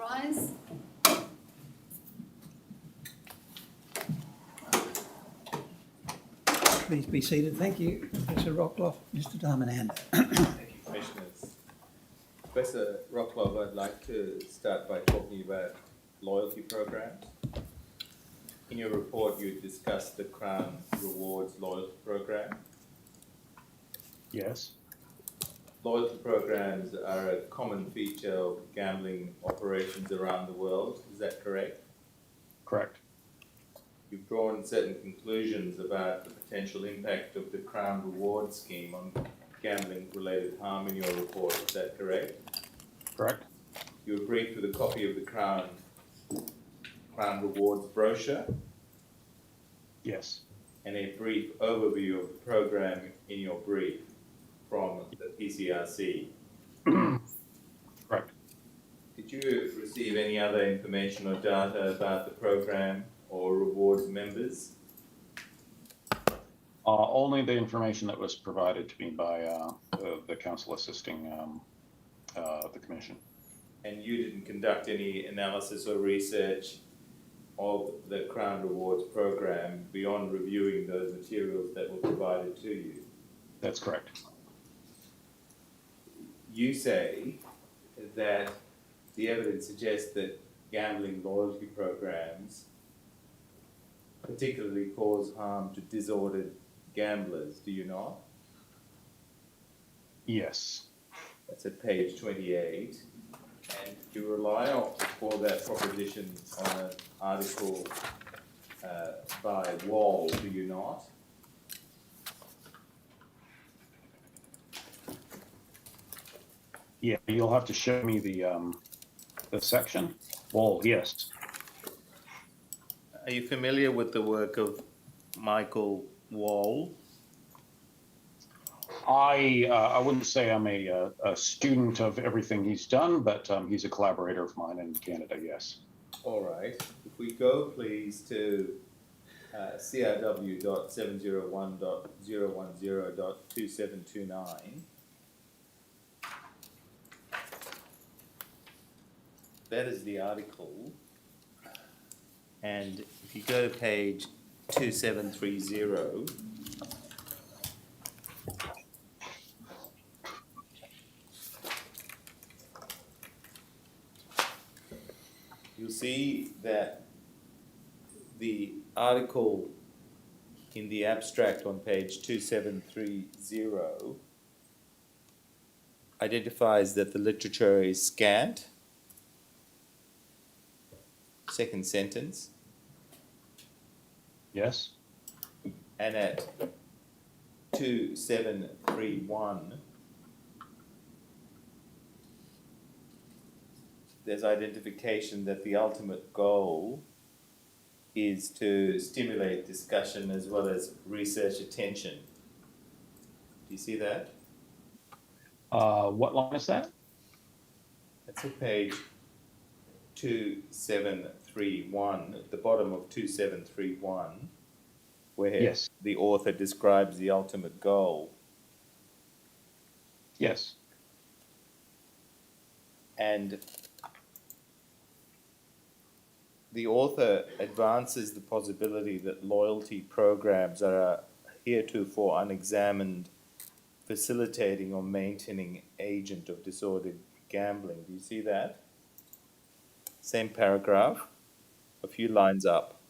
rise. Please be seated. Thank you, Professor Rockloff. Mr. Darmanan. Thank you, Commissioners. Professor Rockloff, I'd like to start by talking about loyalty programs. In your report, you discussed the Crown Rewards loyalty program. Yes, Loyalty programs are a common feature of gambling operations around the world. Is that correct? correct. You've drawn certain conclusions about the potential impact of the Crown Rewards scheme on gambling-related harm in your report. Is that correct? Correct. You were briefed with a copy of the Crown Rewards brochure Yes, and a brief overview of the program in your brief from the PCRC. correct. Did you receive any other information or data about the program or rewards members? Only the information that was provided to me by the council assisting the commission. And you didn't conduct any analysis or research of the Crown Rewards program beyond reviewing those materials that were provided to you? That's correct. You say that the evidence suggests that gambling loyalty programs particularly cause harm to disordered gamblers, do you not? Yes, That's at page 28. And you rely on, for that proposition on an article by Wall, do you not? yeah, you'll have to show me the section. Well, yes, Are you familiar with the work of Michael Wall? I wouldn't say I'm a student of everything he's done, but he's a collaborator of mine in Canada, yes. All right. If we go, please, to CRW.701.010.2729. That is the article. And if you go to page 2730, you'll see that the article in the abstract on page 2730 identifies that the literature is scant. Second sentence. Yes, And at 2731, there's identification that the ultimate goal is to stimulate discussion as well as research attention. Do you see that? what line is that? That's at page 2731, at the bottom of 2731, where Yes. the author describes the ultimate goal. Yes, And the author advances the possibility that loyalty programs are a heretofore unexamined facilitating or maintaining agent of disordered gambling. Do you see that? Same paragraph, a few lines up.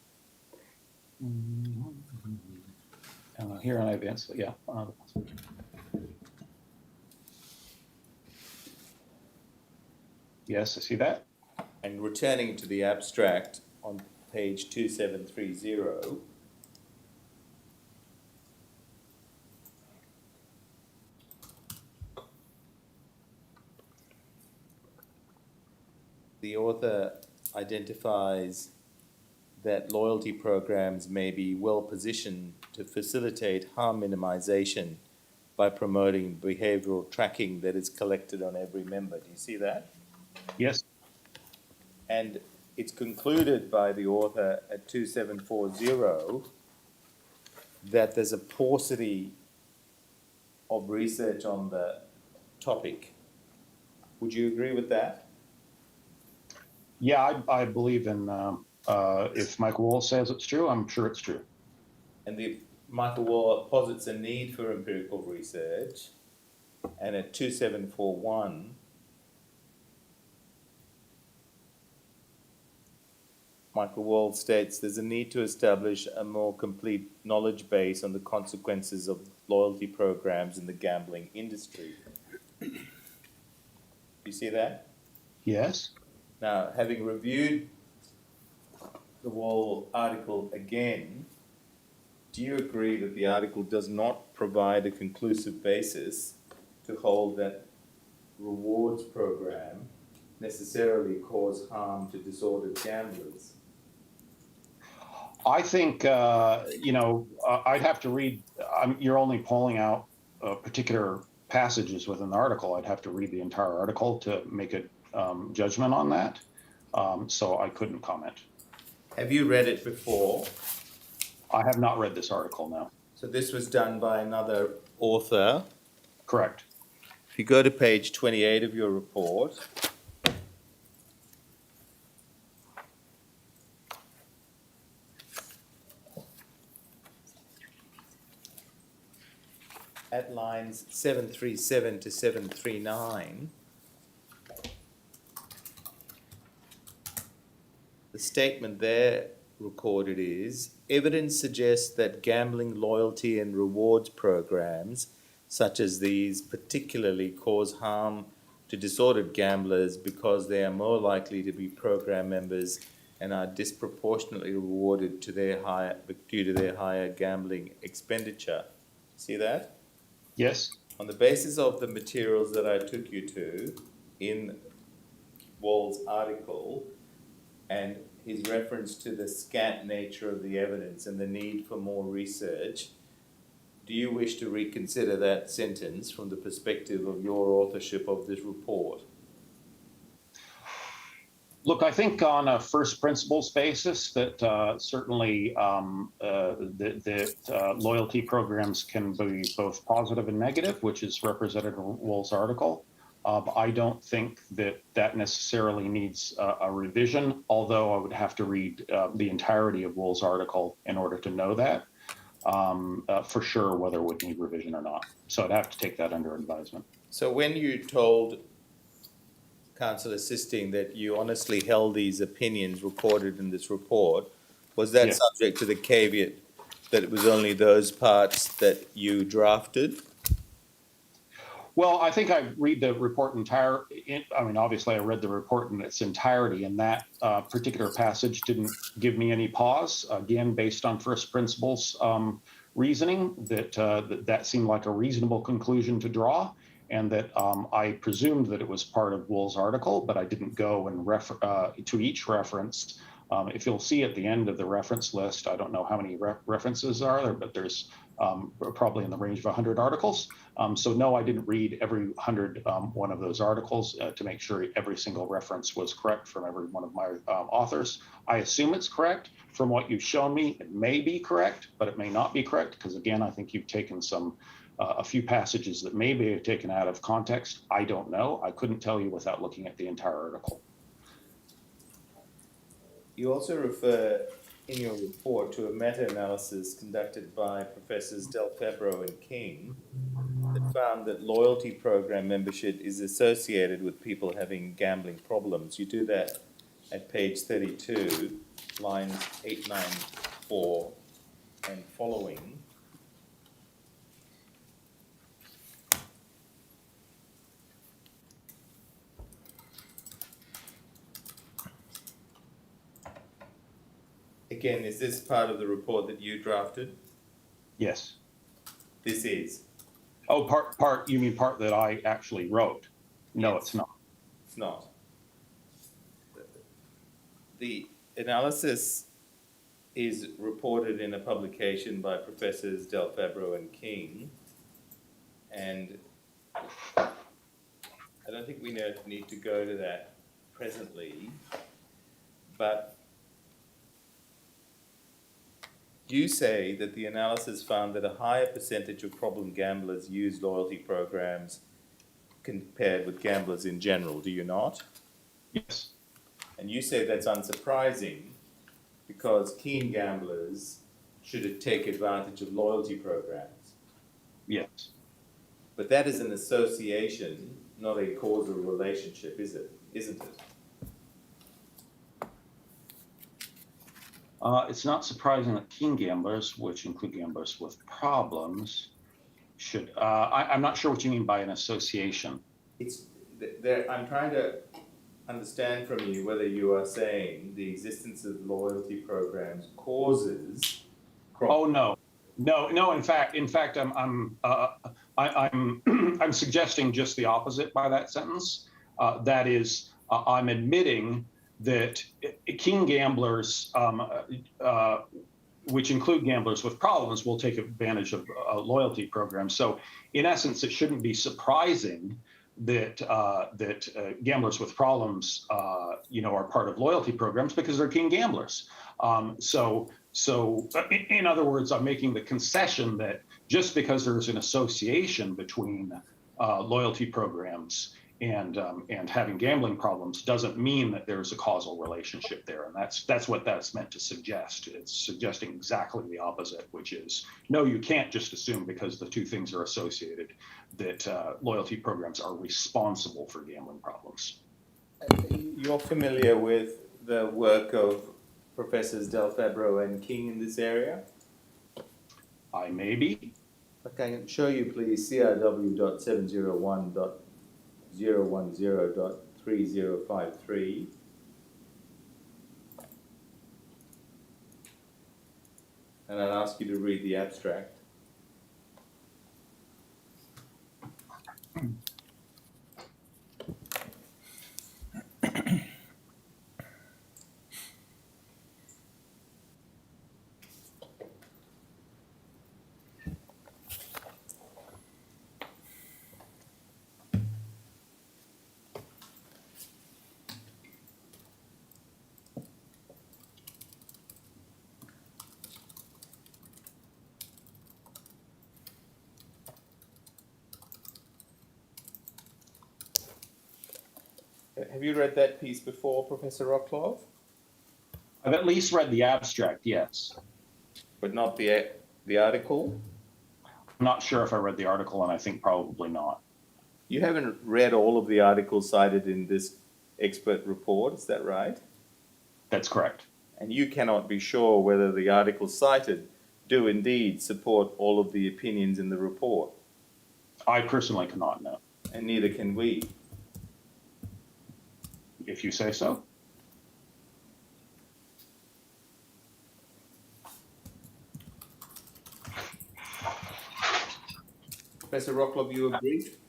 here I advance, yeah. Yes, I see that. And returning to the abstract on page 2730, the author identifies that loyalty programs may be well positioned to facilitate harm minimization by promoting behavioral tracking that is collected on every member. Do you see that? Yes, And it's concluded by the author at 2740 that there's a paucity of research on the topic. Would you agree with that? Yeah, I believe in, if Michael Wool says it's true, I'm sure it's true. And Michael Wall posits a need for empirical research, and at 2741, Michael Wall states there's a need to establish a more complete knowledge base on the consequences of loyalty programs in the gambling industry. You see that? Yes. Now, having reviewed the Wall article again, do you agree that the article does not provide a conclusive basis to hold that rewards program necessarily cause harm to disordered gamblers? I think, I'd have to read, you're only pulling out particular passages within the article. I'd have to read the entire article to make a judgment on that. So I couldn't comment. Have you read it before? I have not read this article, no. So this was done by another author. Correct. If you go to page 28 of your report, at lines 737 to 739, the statement there recorded is, evidence suggests that gambling loyalty and rewards programs such as these particularly cause harm to disordered gamblers because they are more likely to be program members and are disproportionately rewarded due to their higher gambling expenditure. See that? Yes. On the basis of the materials that I took you to in Wall's article and his reference to the scant nature of the evidence and the need for more research, do you wish to reconsider that sentence from the perspective of your authorship of this report? Look, I think on a first principles basis that certainly that loyalty programs can be both positive and negative, which is represented in Wool's article. I don't think that necessarily needs a revision, although I would have to read the entirety of Wool's article in order to know that for sure whether it would need revision or not. So I'd have to take that under advisement. So when you told counsel assisting that you honestly held these opinions recorded in this report, was that Yes. subject to the caveat that it was only those parts that you drafted? Well, I think I read the report obviously I read the report in its entirety, and that particular passage didn't give me any pause. Again, based on first principles reasoning, that seemed like a reasonable conclusion to draw, and that I presumed that it was part of Wool's article, but I didn't go and to each reference. If you'll see at the end of the reference list, I don't know how many references are there, but there's probably in the range of 100 articles. So no, I didn't read every 100 one of those articles to make sure every single reference was correct from every one of my authors. I assume it's correct. From what you've shown me, it may be correct, but it may not be correct, because again, I think you've taken a few passages that may be taken out of context. I don't know. I couldn't tell you without looking at the entire article. You also refer in your report to a meta-analysis conducted by Professors Del Fabro and King that found that loyalty program membership is associated with people having gambling problems. You do that at page 32, lines 894 and following. Again, is this part of the report that you drafted? Yes. This is. Oh, part. You mean part that I actually wrote? No, Yes. It's not. It's not. The analysis is reported in a publication by Professors Del Fabro and King, and I don't think we need to go to that presently, but you say that the analysis found that a higher percentage of problem gamblers use loyalty programs compared with gamblers in general, do you not? Yes. And you say that's unsurprising because keen gamblers should take advantage of loyalty programs. Yes. But that is an association, not a causal relationship, is it? Isn't it? It's not surprising that keen gamblers, which include gamblers with problems, should. I'm not sure what you mean by an association. It's there. I'm trying to understand from you whether you are saying the existence of loyalty programs causes. Oh no, no. In fact, I'm I'm suggesting just the opposite by that sentence. That is, I'm admitting that keen gamblers, which include gamblers with problems, will take advantage of loyalty programs. So, in essence, it shouldn't be surprising that gamblers with problems, are part of loyalty programs because they're keen gamblers. So, in other words, I'm making the concession that just because there's an association between loyalty programs and having gambling problems doesn't mean that there's a causal relationship there, and that's what that's meant to suggest. It's suggesting exactly the opposite, which is no, you can't just assume because the two things are associated that loyalty programs are responsible for gambling problems. You're familiar with the work of Professors Del Fabro and King in this area? I may be. Okay, I can show you, please, CRW.701.010.3053. And I'll ask you to read the abstract. Have you read that piece before, Professor Rocklove? I've at least read the abstract, yes. But not the article? I'm not sure if I read the article, and I think probably not. You haven't read all of the articles cited in this expert report, is that right? That's correct. And you cannot be sure whether the articles cited do indeed support all of the opinions in the report. I personally cannot know. And neither can we. If you say so. Professor Rocklove, you were briefed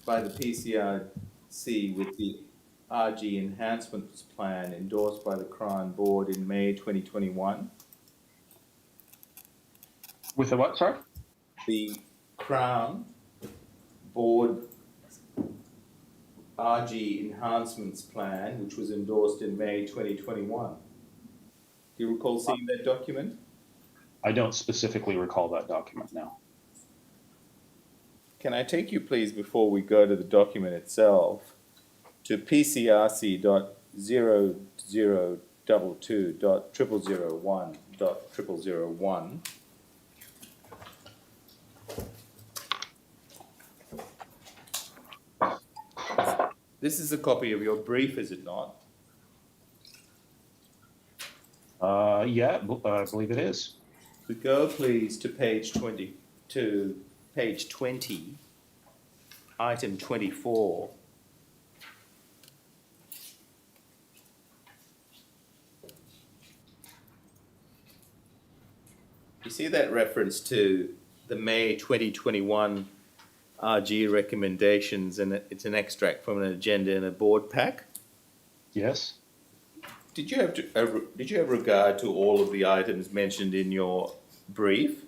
by the PCRC with the RG Enhancements Plan endorsed by the Crown Board in May 2021. With the what, sorry? The Crown Board RG Enhancements Plan, which was endorsed in May 2021. Do you recall seeing that document? I don't specifically recall that document now. Can I take you, please, before we go to the document itself, to PCRC.0022.0001.001. This is a copy of your brief, is it not? Yeah, I believe it is. We go, please, to page 20, item 24. You see that reference to the May 2021 RG recommendations, and it's an extract from an agenda in a board pack? Yes. Did you have regard to all of the items mentioned in your brief?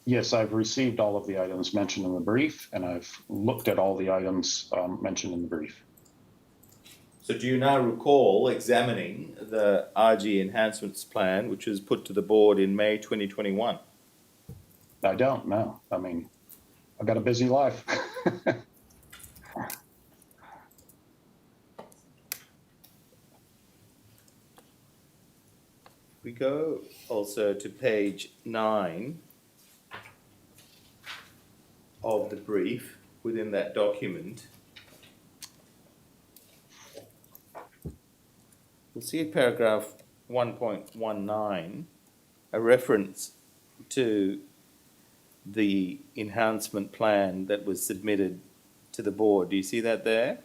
Yes, I've received all of the items mentioned in the brief, and I've looked at all the items mentioned in the brief. So do you now recall examining the RG Enhancements Plan, which was put to the board in May 2021? I don't know. I mean, I've got a busy life. We go also to page 9 of the brief within that document. We'll see in paragraph 1.19 a reference to the enhancement plan that was submitted to the board. Do you see that there?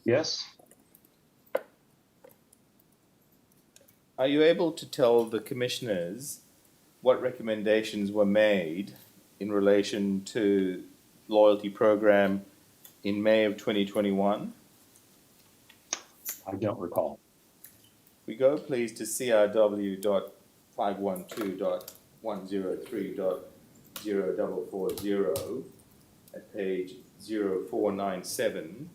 Yes. Are you able to tell the commissioners what recommendations were made in relation to loyalty program in May of 2021? I don't recall. We go please to CRW.512.103.0440 at page 0497.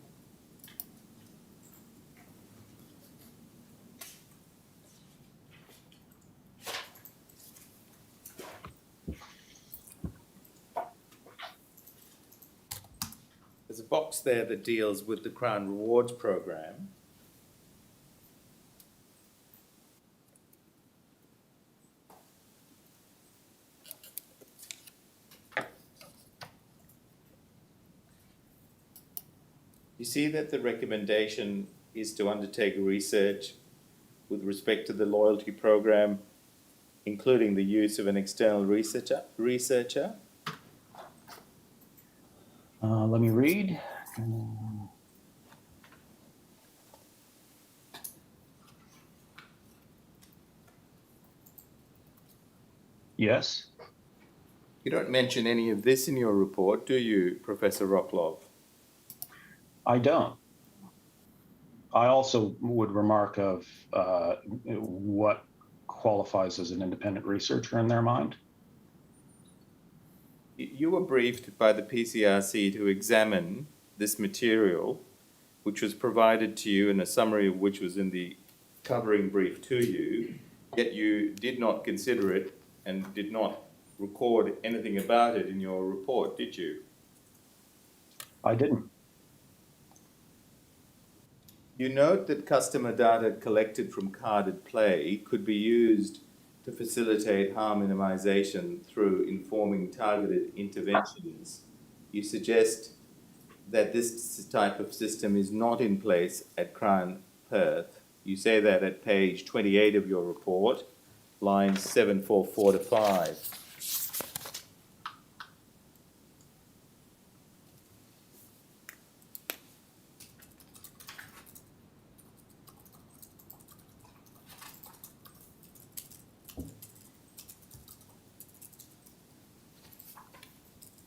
There's a box there that deals with the Crown Rewards program. You see that the recommendation is to undertake research with respect to the loyalty program, including the use of an external researcher. Let me read. Yes. You don't mention any of this in your report, do you, Professor Rocklov? I don't. I also would remark of what qualifies as an independent researcher in their mind. You were briefed by the PCRC to examine this material, which was provided to you, and a summary of which was in the covering brief to you, yet you did not consider it and did not record anything about it in your report, did you? I didn't. You note that customer data collected from carded play could be used to facilitate harm minimization through informing targeted interventions. You suggest that this type of system is not in place at Crown Perth. You say that at page 28 of your report, lines 744 to 5.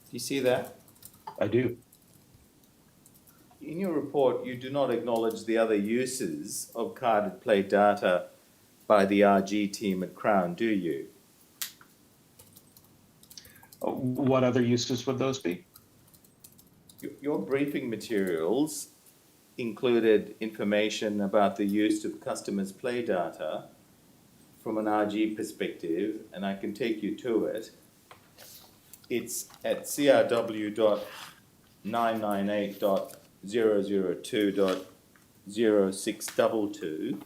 Do you see that? I do. In your report, you do not acknowledge the other uses of carded play data by the RG team at Crown, do you? What other uses would those be? Your briefing materials included information about the use of customers' play data from an RG perspective, and I can take you to it. It's at CRW.998.002.0622.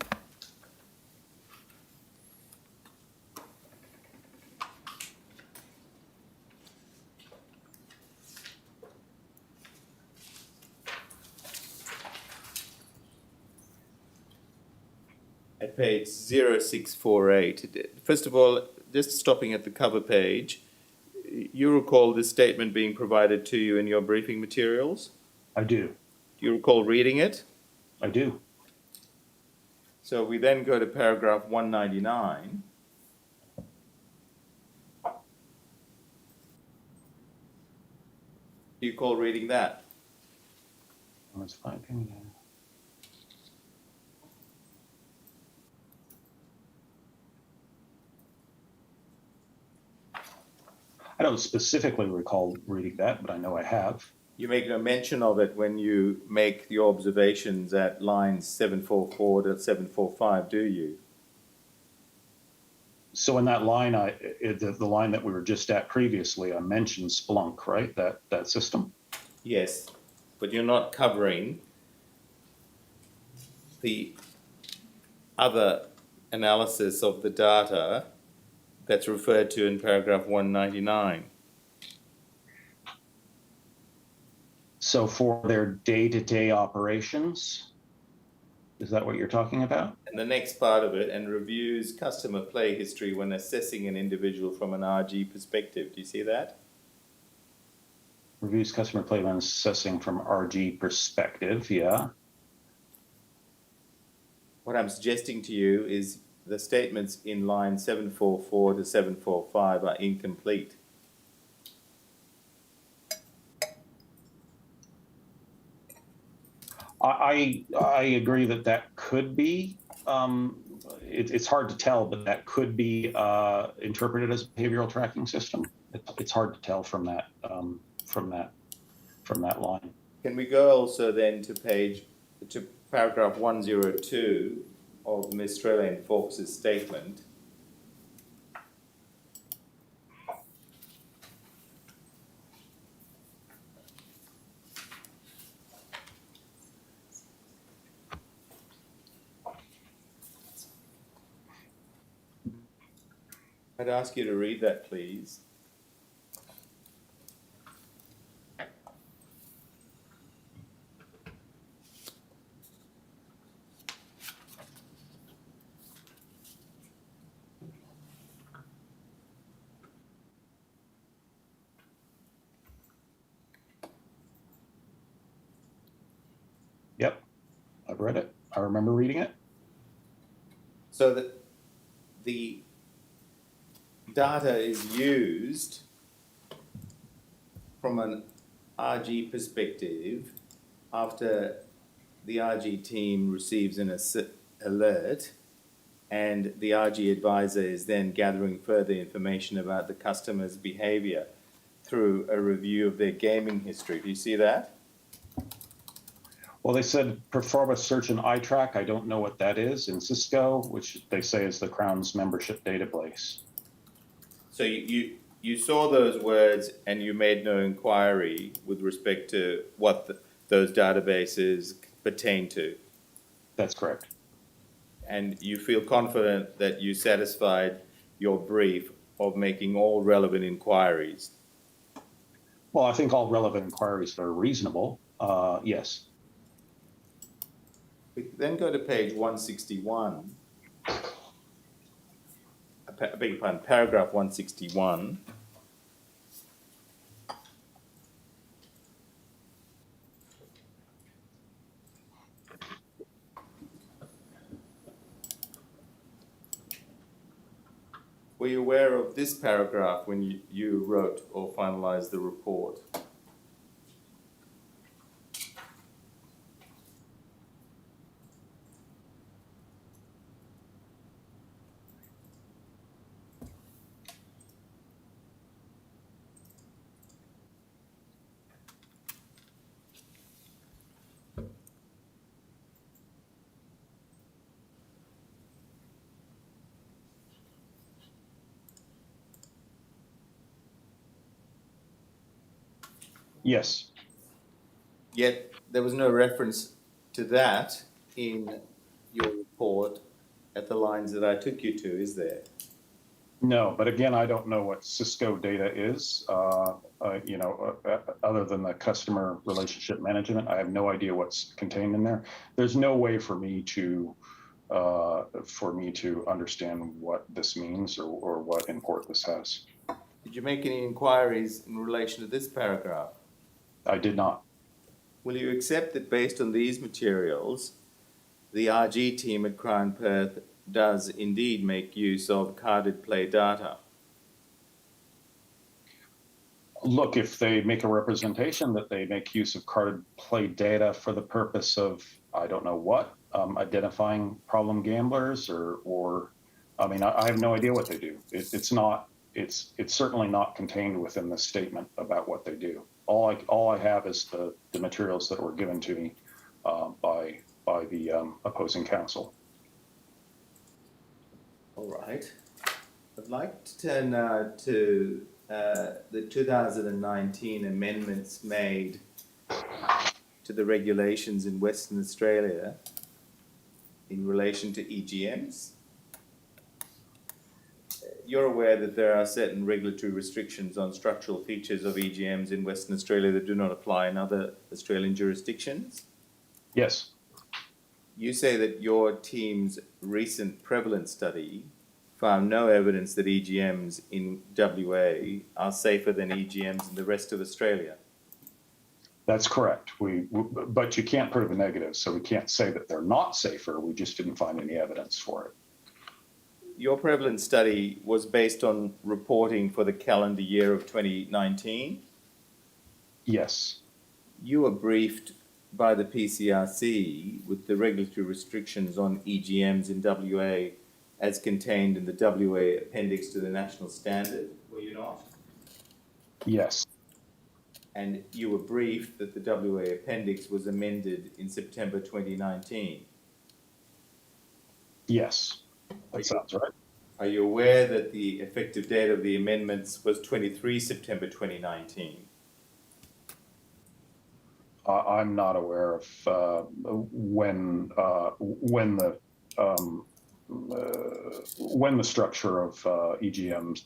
At page 0648. First of all, just stopping at the cover page, you recall this statement being provided to you in your briefing materials? I do. Do you recall reading it? I do. So we then go to paragraph 199. Do you recall reading that? That's fine. I don't specifically recall reading that, but I know I have. You make no mention of it when you make your observations at lines 744 to 745, do you? So in that line, the line that we were just at previously, I mentioned Splunk, right? That system. Yes, but you're not covering the other analysis of the data that's referred to in paragraph 199. So for their day-to-day operations, is that what you're talking about? And the next part of it, and reviews customer play history when assessing an individual from an RG perspective. Do you see that? Reviews customer play when assessing from RG perspective, yeah. What I'm suggesting to you is the statements in line 744 to 745 are incomplete. I agree that that could be, it's hard to tell, but that could be interpreted as a behavioral tracking system. It's hard to tell from that line. Can we go also then to paragraph 102 of Ms. Australian Fox's statement? I'd ask you to read that, please. Yep, I've read it. I remember reading it. So that the data is used from an RG perspective after the RG team receives an alert, and the RG advisor is then gathering further information about the customer's behavior through a review of their gaming history. Do you see that? Well, they said perform a search in iTrack. I don't know what that is in Cisco, which they say is the Crown's membership database. So you saw those words and you made no inquiry with respect to what those databases pertain to. That's correct. And you feel confident that you satisfied your brief of making all relevant inquiries. Well, I think all relevant inquiries are reasonable. Yes. We then go to page 161. I beg your pardon, paragraph 161. Were you aware of this paragraph when you wrote or finalized the report? Yes. Yet there was no reference to that in your report at the lines that I took you to, is there? No, but again, I don't know what Cisco data is. Other than the customer relationship management, I have no idea what's contained in there. There's no way for me to understand what this means or what import this has. Did you make any inquiries in relation to this paragraph? I did not. Will you accept that based on these materials, the RG team at Crown Perth does indeed make use of carded play data? Look, if they make a representation that they make use of carded play data for the purpose of, I don't know what, identifying problem gamblers or I mean, I have no idea what they do. It's certainly not contained within the statement about what they do. All I have is the materials that were given to me by the opposing counsel. All right. I'd like to turn now to the 2019 amendments made to the regulations in Western Australia in relation to EGMs? You're aware that there are certain regulatory restrictions on structural features of EGMs in Western Australia that do not apply in other Australian jurisdictions? Yes, You say that your team's recent prevalence study found no evidence that EGMs in WA are safer than EGMs in the rest of Australia. that's correct. But you can't prove a negative, so we can't say that they're not safer. We just didn't find any evidence for it. Your prevalence study was based on reporting for the calendar year of 2019. Yes, You were briefed by the PCRC with the regulatory restrictions on EGMs in WA as contained in the WA appendix to the national standard, were you not? yes, And you were briefed that the WA appendix was amended in September 2019. yes. That sounds right. Are you aware that the effective date of the amendments was 23 September 2019? I'm not aware of when the structure of EGM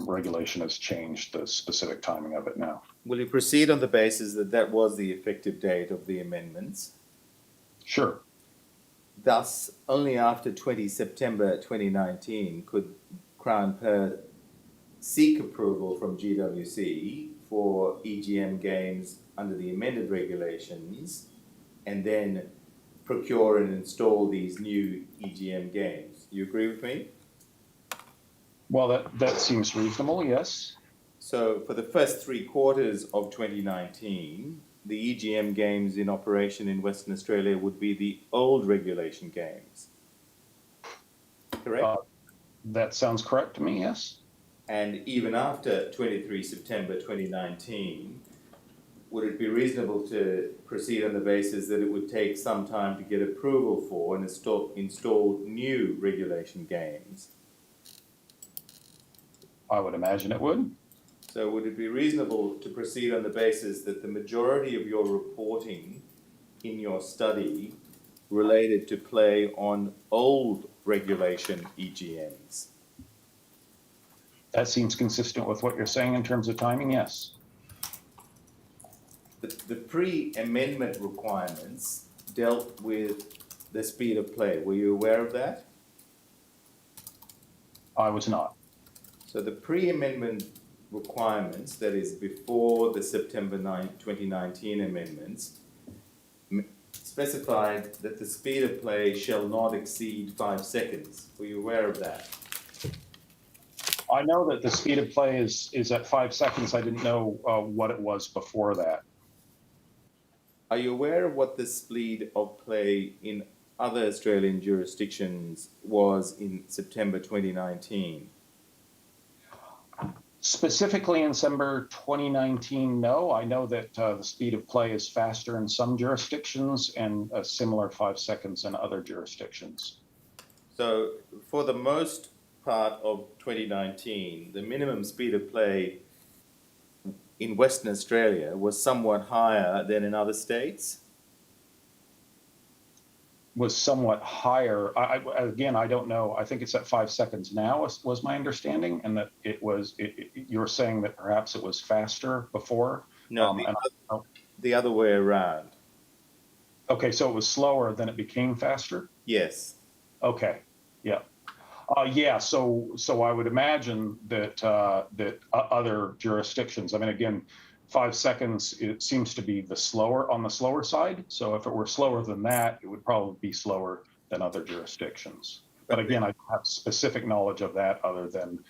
regulation has changed, the specific timing of it now. Will you proceed on the basis that that was the effective date of the amendments? Sure. Thus, only after 20 September 2019 could Crown Perth seek approval from GWC for EGM games under the amended regulations and then procure and install these new EGM games. You agree with me? Well, that seems reasonable, yes. So for the first 3 quarters of 2019, the EGM games in operation in Western Australia would be the old regulation games. Correct? That sounds correct to me, yes. And even after 23 September 2019, would it be reasonable to proceed on the basis that it would take some time to get approval for and install new regulation games? I would imagine it would. So would it be reasonable to proceed on the basis that the majority of your reporting in your study related to play on old regulation EGMs? That seems consistent with what you're saying in terms of timing, yes. The pre-amendment requirements dealt with the speed of play. Were you aware of that? I was not. So the pre-amendment requirements, that is before the September 9, 2019 amendments, specified that the speed of play shall not exceed 5 seconds. Were you aware of that? I know that the speed of play is at 5 seconds. I didn't know what it was before that. Are you aware of what the speed of play in other Australian jurisdictions was in September 2019? Specifically in December 2019, no. I know that the speed of play is faster in some jurisdictions and a similar 5 seconds in other jurisdictions. So for the most part of 2019, the minimum speed of play in Western Australia was somewhat higher than in other states? Was somewhat higher. Again, I don't know. I think it's at 5 seconds now was my understanding, and that you're saying that perhaps it was faster before? No, the other way around. Okay, so it was slower, then it became faster? Yes. Okay, yeah. Yeah, so I would imagine that other jurisdictions, I mean, again, 5 seconds, it seems to be on the slower side. So if it were slower than that, it would probably be slower than other jurisdictions. But again, I don't have specific knowledge of that other than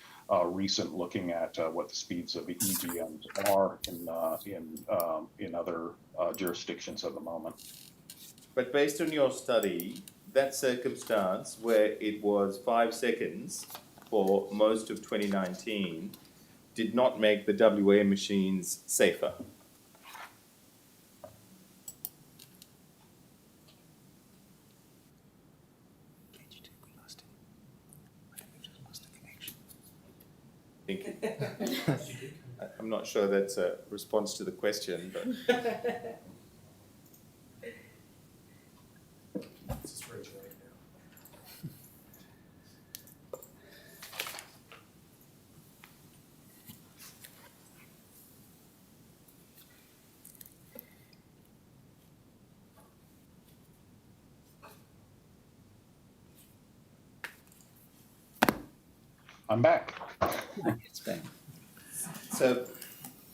recent looking at what the speeds of EGMs are in other jurisdictions at the moment. But based on your study, that circumstance where it was 5 seconds for most of 2019 did not make the WA machines safer. Thank you. I'm not sure that's a response to the question, but Just raise your right now. I'm back. It's been. So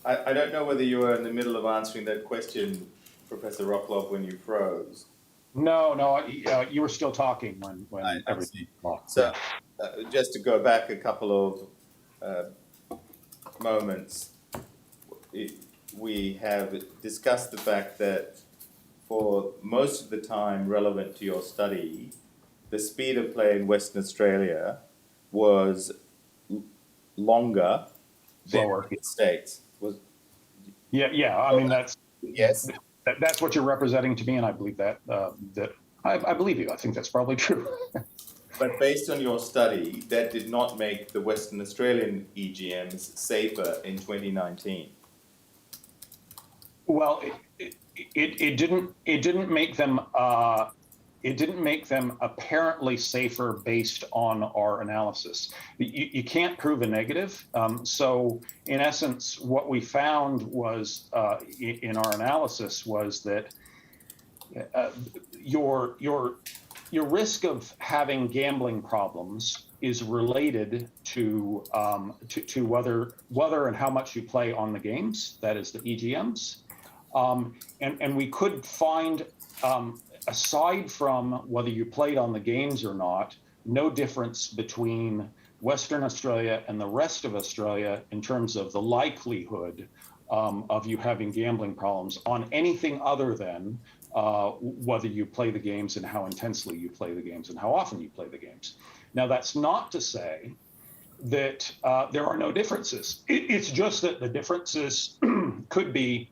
I don't know whether you were in the middle of answering that question, Professor Rocklov, when you froze. No, you were still talking when I everything see. was off. So just to go back a couple of moments, we have discussed the fact that for most of the time relevant to your study, the speed of play in Western Australia was longer than Slower. in the States. Was Yeah. I mean, yes. that's what you're representing to me, and I believe that. I believe you. I think that's probably true. But based on your study, that did not make the Western Australian EGMs safer in 2019. Well, it didn't make them apparently safer based on our analysis. You can't prove a negative. So in essence, what we found was in our analysis was that your risk of having gambling problems is related to whether and how much you play on the games, that is the EGMs. And we could find, aside from whether you played on the games or not, no difference between Western Australia and the rest of Australia in terms of the likelihood of you having gambling problems on anything other than whether you play the games and how intensely you play the games and how often you play the games. Now, that's not to say that there are no differences. It's just that the differences could be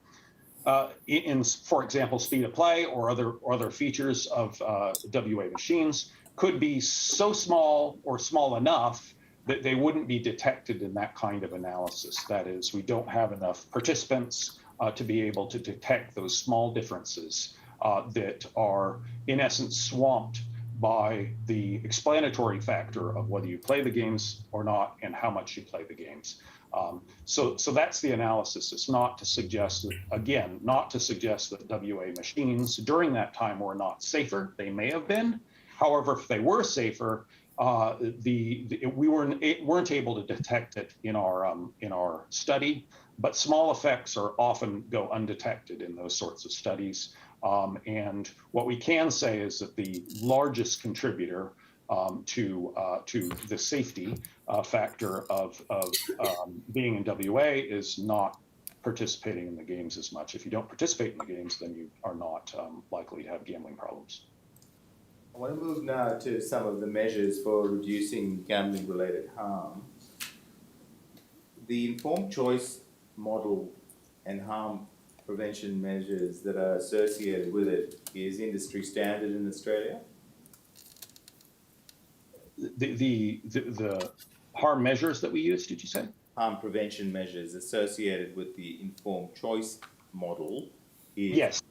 in, for example, speed of play or other features of WA machines could be so small or small enough that they wouldn't be detected in that kind of analysis. That is, we don't have enough participants to be able to detect those small differences that are, in essence, swamped by the explanatory factor of whether you play the games or not and how much you play the games. So that's the analysis. It's not to suggest that, again, not to suggest that WA machines during that time were not safer. They may have been. However, if they were safer, we weren't able to detect it in our study. But small effects are often go undetected in those sorts of studies. And what we can say is that the largest contributor to the safety factor of being in WA is not participating in the games as much. If you don't participate in the games, then you are not likely to have gambling problems. I want to move now to some of the measures for reducing gambling-related harm. The informed choice model and harm prevention measures that are associated with it is industry standard in Australia. The harm measures that we use, did you say? Harm prevention measures associated with the informed choice model is, Yes.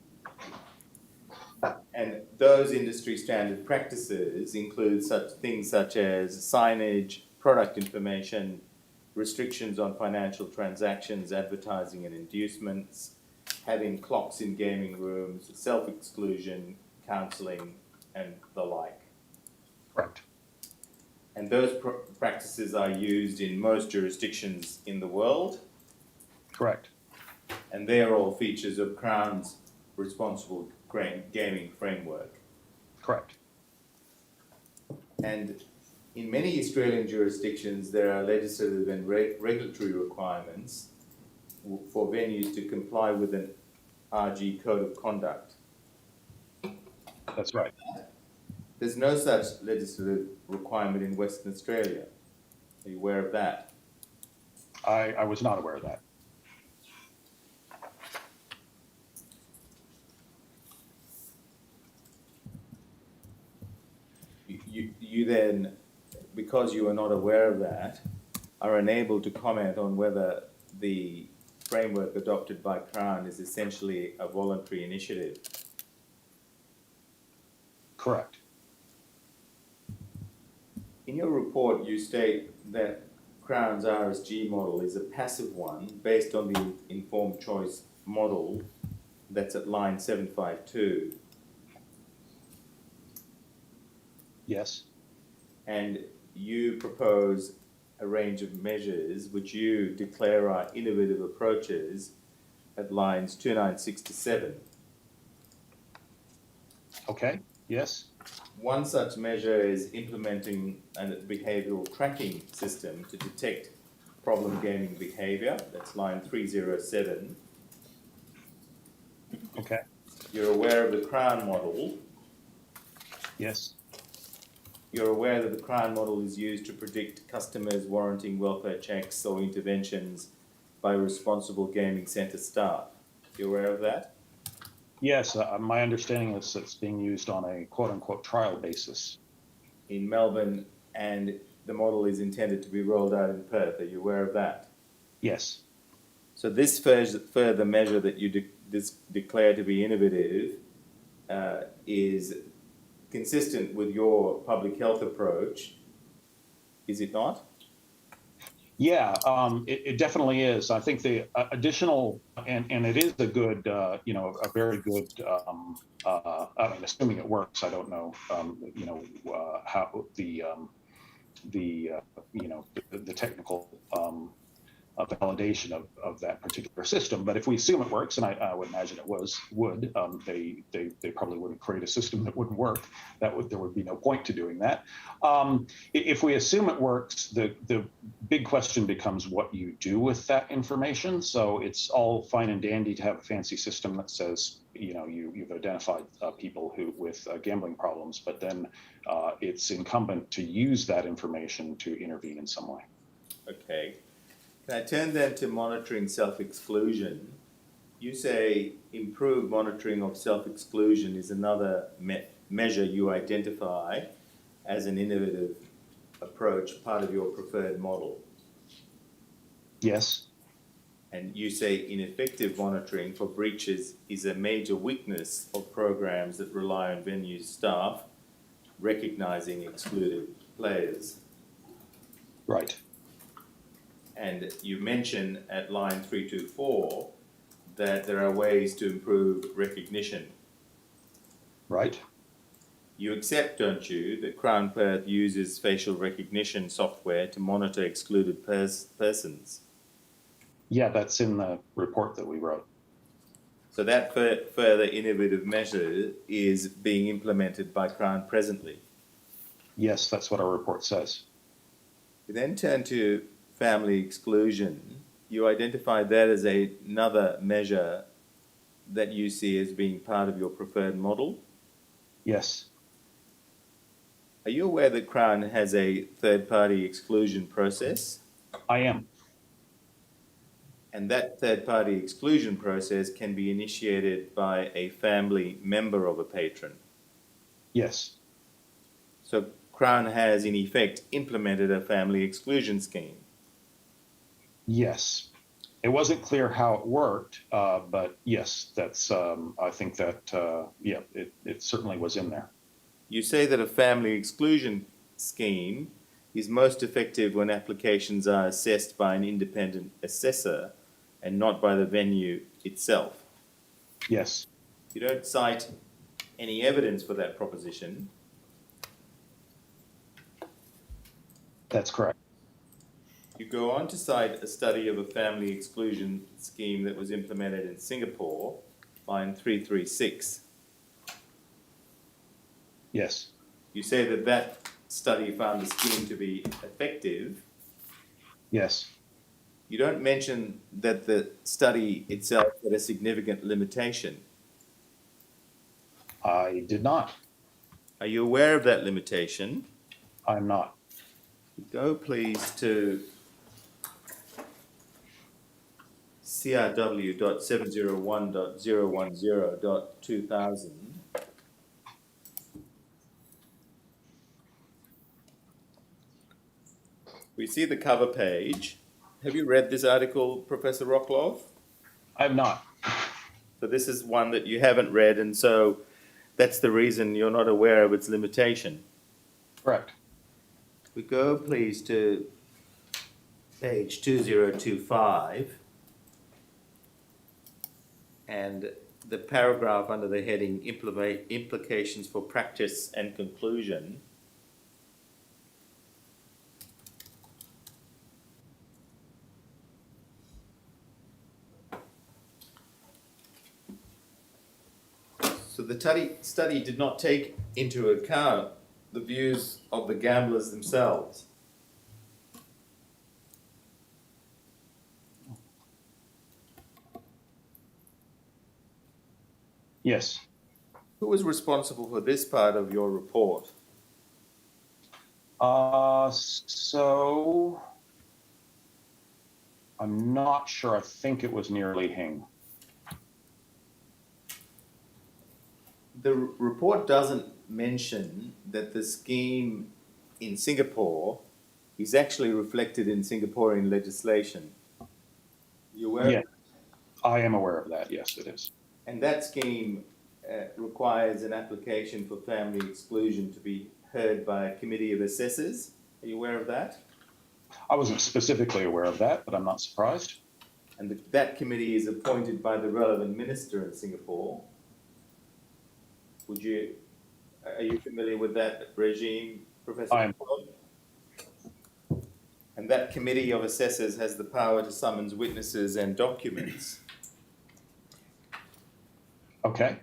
and those industry standard practices include such things such as signage, product information, restrictions on financial transactions, advertising and inducements, having clocks in gaming rooms, self-exclusion, counselling, and the like. Correct. And those practices are used in most jurisdictions in the world. Correct. And they are all features of Crown's responsible gaming framework. Correct. And in many Australian jurisdictions, there are legislative and regulatory requirements for venues to comply with an RG code of conduct. That's right. There's no such legislative requirement in Western Australia. Are you aware of that? I was not aware of that. You then, because you are not aware of that, are unable to comment on whether the framework adopted by Crown is essentially a voluntary initiative. Correct. In your report, you state that Crown's RSG model is a passive one based on the informed choice model that's at line 752. Yes. And you propose a range of measures which you declare are innovative approaches at lines 296 to 7. Okay. Yes. One such measure is implementing a behavioral tracking system to detect problem gaming behavior. That's line 307. Okay. You're aware of the Crown model. Yes. You're aware that the Crown model is used to predict customers warranting welfare checks or interventions by responsible gaming centre staff. You aware of that? Yes. My understanding is it's being used on a quote unquote trial basis. In Melbourne, and the model is intended to be rolled out in Perth. Are you aware of that? Yes. So this further measure that you declare to be innovative is consistent with your public health approach, is it not? Yeah, it definitely is. I think the additional, and it is a good, a very good, I mean, assuming it works, I don't know, how the technical validation of that particular system. But if we assume it works, and I would imagine it would, they probably wouldn't create a system that wouldn't work. There would be no point to doing that. If we assume it works, the big question becomes what you do with that information. So it's all fine and dandy to have a fancy system that says, you've identified people with gambling problems, but then it's incumbent to use that information to intervene in some way. Okay. Can I turn then to monitoring self-exclusion? You say improved monitoring of self-exclusion is another measure you identify as an innovative approach, part of your preferred model. Yes. And you say ineffective monitoring for breaches is a major weakness of programs that rely on venue staff recognizing excluded players. Right. And you mention at line 324 that there are ways to improve recognition. Right. You accept, don't you, that Crown Perth uses facial recognition software to monitor excluded persons? Yeah, that's in the report that we wrote. So that further innovative measure is being implemented by Crown presently. Yes, that's what our report says. We then turn to family exclusion. You identify that as another measure that you see as being part of your preferred model. Yes. Are you aware that Crown has a third-party exclusion process? I am. And that third-party exclusion process can be initiated by a family member of a patron. Yes. So Crown has, in effect, implemented a family exclusion scheme. Yes. It wasn't clear how it worked, but yes, that's. I think that it certainly was in there. You say that a family exclusion scheme is most effective when applications are assessed by an independent assessor and not by the venue itself. Yes. You don't cite any evidence for that proposition. That's correct. You go on to cite a study of a family exclusion scheme that was implemented in Singapore, line 336. Yes. You say that that study found the scheme to be effective. Yes. You don't mention that the study itself had a significant limitation. I did not. Are you aware of that limitation? I'm not. Go please to CRW.701.010.2000. We see the cover page. Have you read this article, Professor Rockloff? I have not. So this is one that you haven't read, and so That's the reason you're not aware of its limitation. Correct. We go, please, to page 2025 and the paragraph under the heading Implications for Practice and Conclusion. So the study did not take into account the views of the gamblers themselves. Yes. Who was responsible for this part of your report? So I'm not sure. I think it was nearly Hing. The report doesn't mention that the scheme in Singapore is actually reflected in Singaporean legislation. You aware? Yeah, I am aware of that. Yes, it is. And that scheme requires an application for family exclusion to be heard by a committee of assessors. Are you aware of that? I wasn't specifically aware of that, but I'm not surprised. And that committee is appointed by the relevant minister in Singapore. Are you familiar with that regime, Professor? I am. And that committee of assessors has the power to summons witnesses and documents. Okay.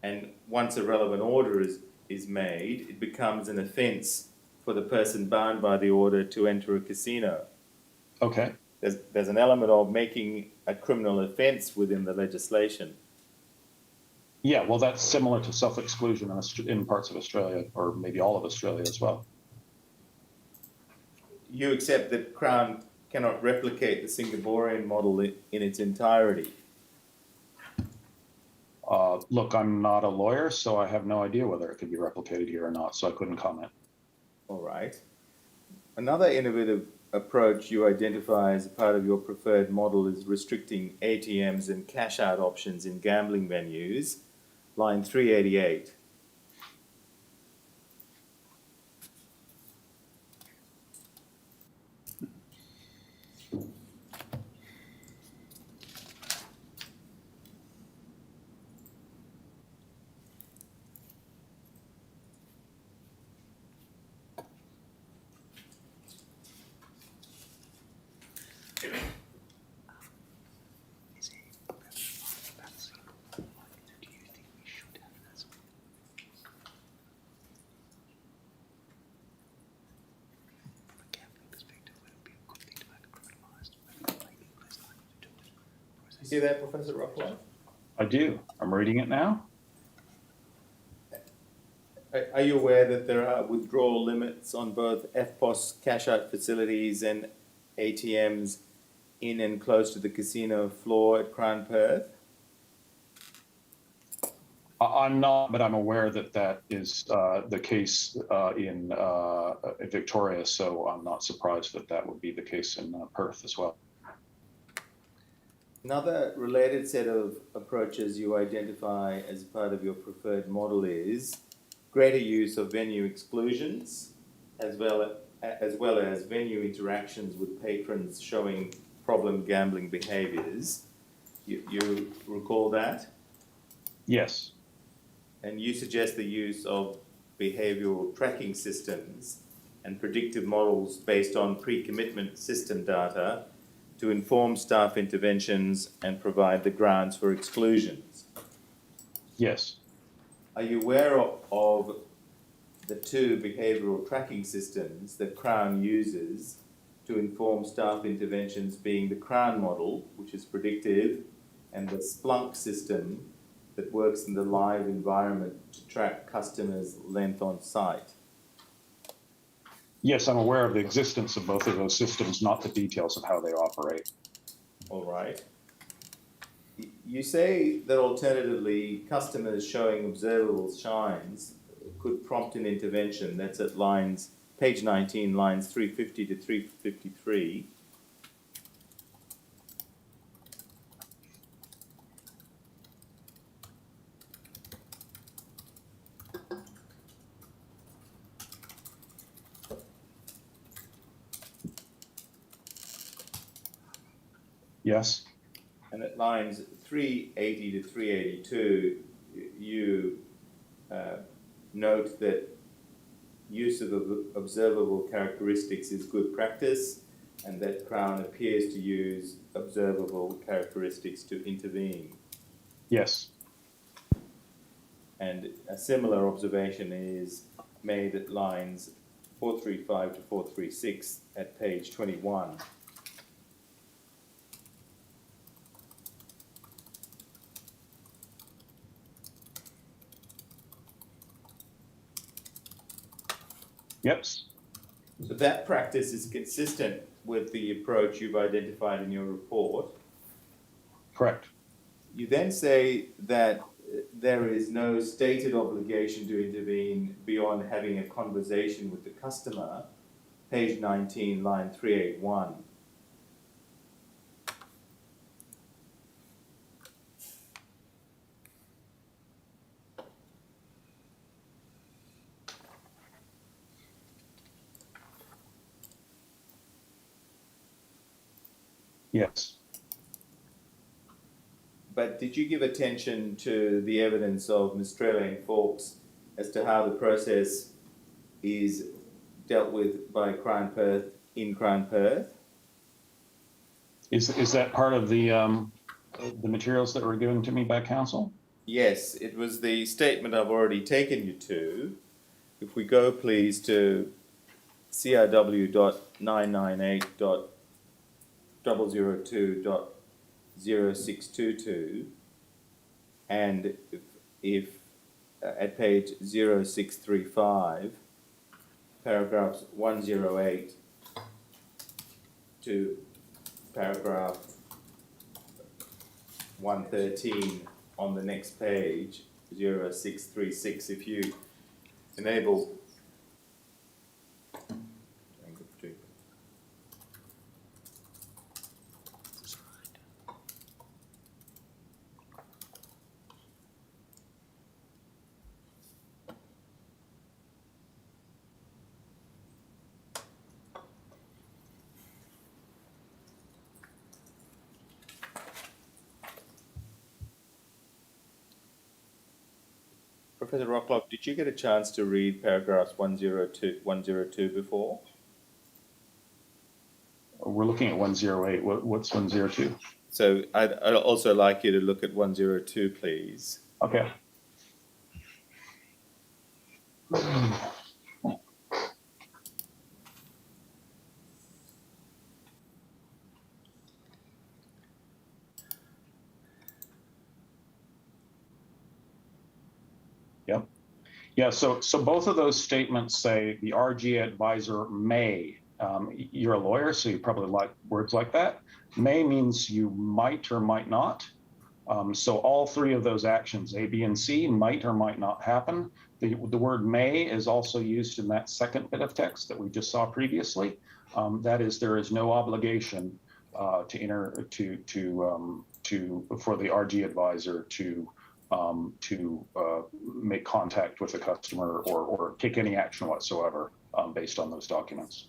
And once a relevant order is made, it becomes an offence for the person bound by the order to enter a casino. Okay. There's an element of making a criminal offence within the legislation. Yeah, well, that's similar to self-exclusion in parts of Australia, or maybe all of Australia as well. You accept that Crown cannot replicate the Singaporean model in its entirety. Look, I'm not a lawyer, so I have no idea whether it could be replicated here or not, so I couldn't comment. All right. Another innovative approach you identify as a part of your preferred model is restricting ATMs and cash out options in gambling venues, line 388. You see that, Professor Rockwell? I do. I'm reading it now. Are you aware that there are withdrawal limits on both FPOS cash out facilities and ATMs in and close to the casino floor at Crown Perth? I'm not, but I'm aware that that is the case in Victoria, so I'm not surprised that that would be the case in Perth as well. Another related set of approaches you identify as part of your preferred model is greater use of venue exclusions, as well as venue interactions with patrons showing problem gambling behaviours. You recall that? Yes. And you suggest the use of behavioural tracking systems and predictive models based on pre-commitment system data to inform staff interventions and provide the grounds for exclusions. Yes. Are you aware of the two behavioural tracking systems that Crown uses to inform staff interventions, being the Crown model, which is predictive, and the Splunk system that works in the live environment to track customers' length on site? Yes, I'm aware of the existence of both of those systems, not the details of how they operate. All right. You say that alternatively, customers showing observable shines could prompt an intervention. That's at page 19, lines 350 to 353. Yes. And at lines 380 to 382, you note that use of observable characteristics is good practice, and that Crown appears to use observable characteristics to intervene. Yes. And a similar observation is made at lines 435 to 436 at page 21. Yep. So that practice is consistent with the approach you've identified in your report. Correct. You then say that there is no stated obligation to intervene beyond having a conversation with the customer, page 19, line 381. Yes. But did you give attention to the evidence of Australian folks as to how the process is dealt with by Crown Perth in Crown Perth? Is that part of the materials that were given to me by council? Yes, it was the statement I've already taken you to. If we go please to CRW.998.002.0622, and if at page 0635, paragraphs 108 to paragraph 113 on the next page, 0636, if you enable Professor Rockloff, did you get a chance to read paragraphs 102 before? We're looking at 108. What's 102? So I'd also like you to look at 102, please. Okay. Yep. Yeah, so both of those statements say the RG advisor may. You're a lawyer, so you probably like words like that. May means you might or might not. So all three of those actions, A, B, and C, might or might not happen. The word may is also used in that second bit of text that we just saw previously. That is, there is no obligation for the RG advisor to make contact with the customer or take any action whatsoever based on those documents.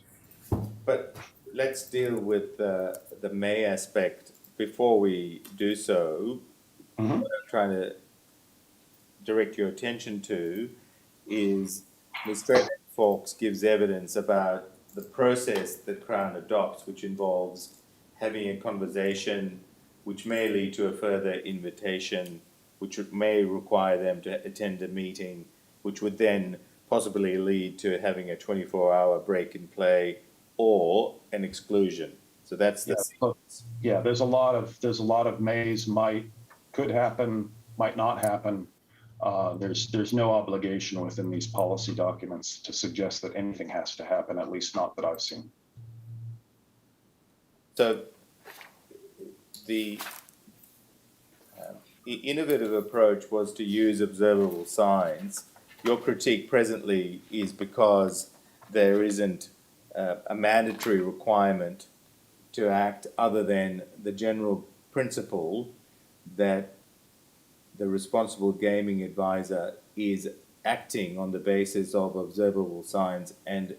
But let's deal with the may aspect before we do so. Mm-hmm. What I'm trying to direct your attention to is Australian Folks gives evidence about the process that Crown adopts, which involves having a conversation, which may lead to a further invitation, which may require them to attend a meeting, which would then possibly lead to having a 24-hour break and play or an exclusion. So that's the sequence. Yeah, there's a lot of mays, might, could happen, might not happen. There's no obligation within these policy documents to suggest that anything has to happen, at least not that I've seen. So the innovative approach was to use observable signs. Your critique presently is because there isn't a mandatory requirement to act other than the general principle that the responsible gaming advisor is acting on the basis of observable signs and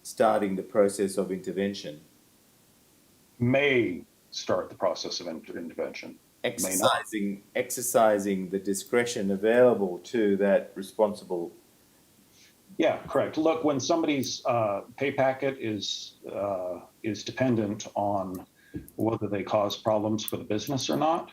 starting the process of intervention. May start the process of intervention. Exercising the discretion available to that responsible. Yeah, correct. Look, when somebody's pay packet is dependent on whether they cause problems for the business or not,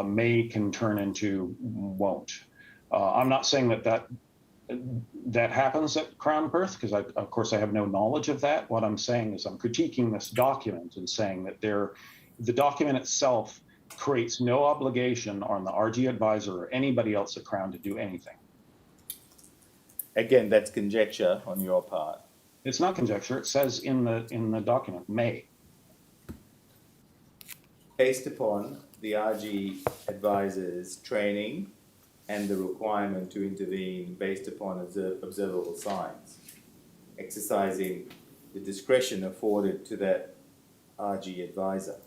may can turn into won't. I'm not saying that happens at Crown Perth, because of course I have no knowledge of that. What I'm saying is I'm critiquing this document and saying that the document itself creates no obligation on the RG advisor or anybody else at Crown to do anything. Again, that's conjecture on your part. It's not conjecture. It says in the document, may. Based upon the RG advisor's training and the requirement to intervene based upon observable signs, exercising the discretion afforded to that RG advisor.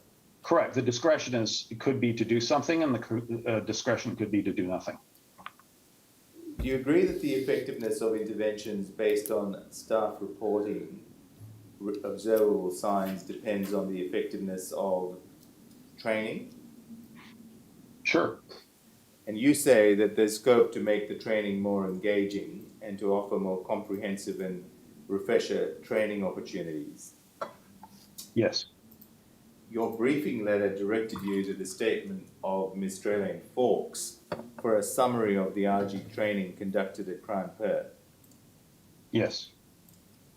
Correct. The discretion could be to do something, and the discretion could be to do nothing. Do you agree that the effectiveness of interventions based on staff reporting observable signs depends on the effectiveness of training? Sure. And you say that there's scope to make the training more engaging and to offer more comprehensive and refresher training opportunities. Yes. Your briefing letter directed you to the statement of Ms. Strelane Fawkes for a summary of the RG training conducted at Crown Perth. Yes.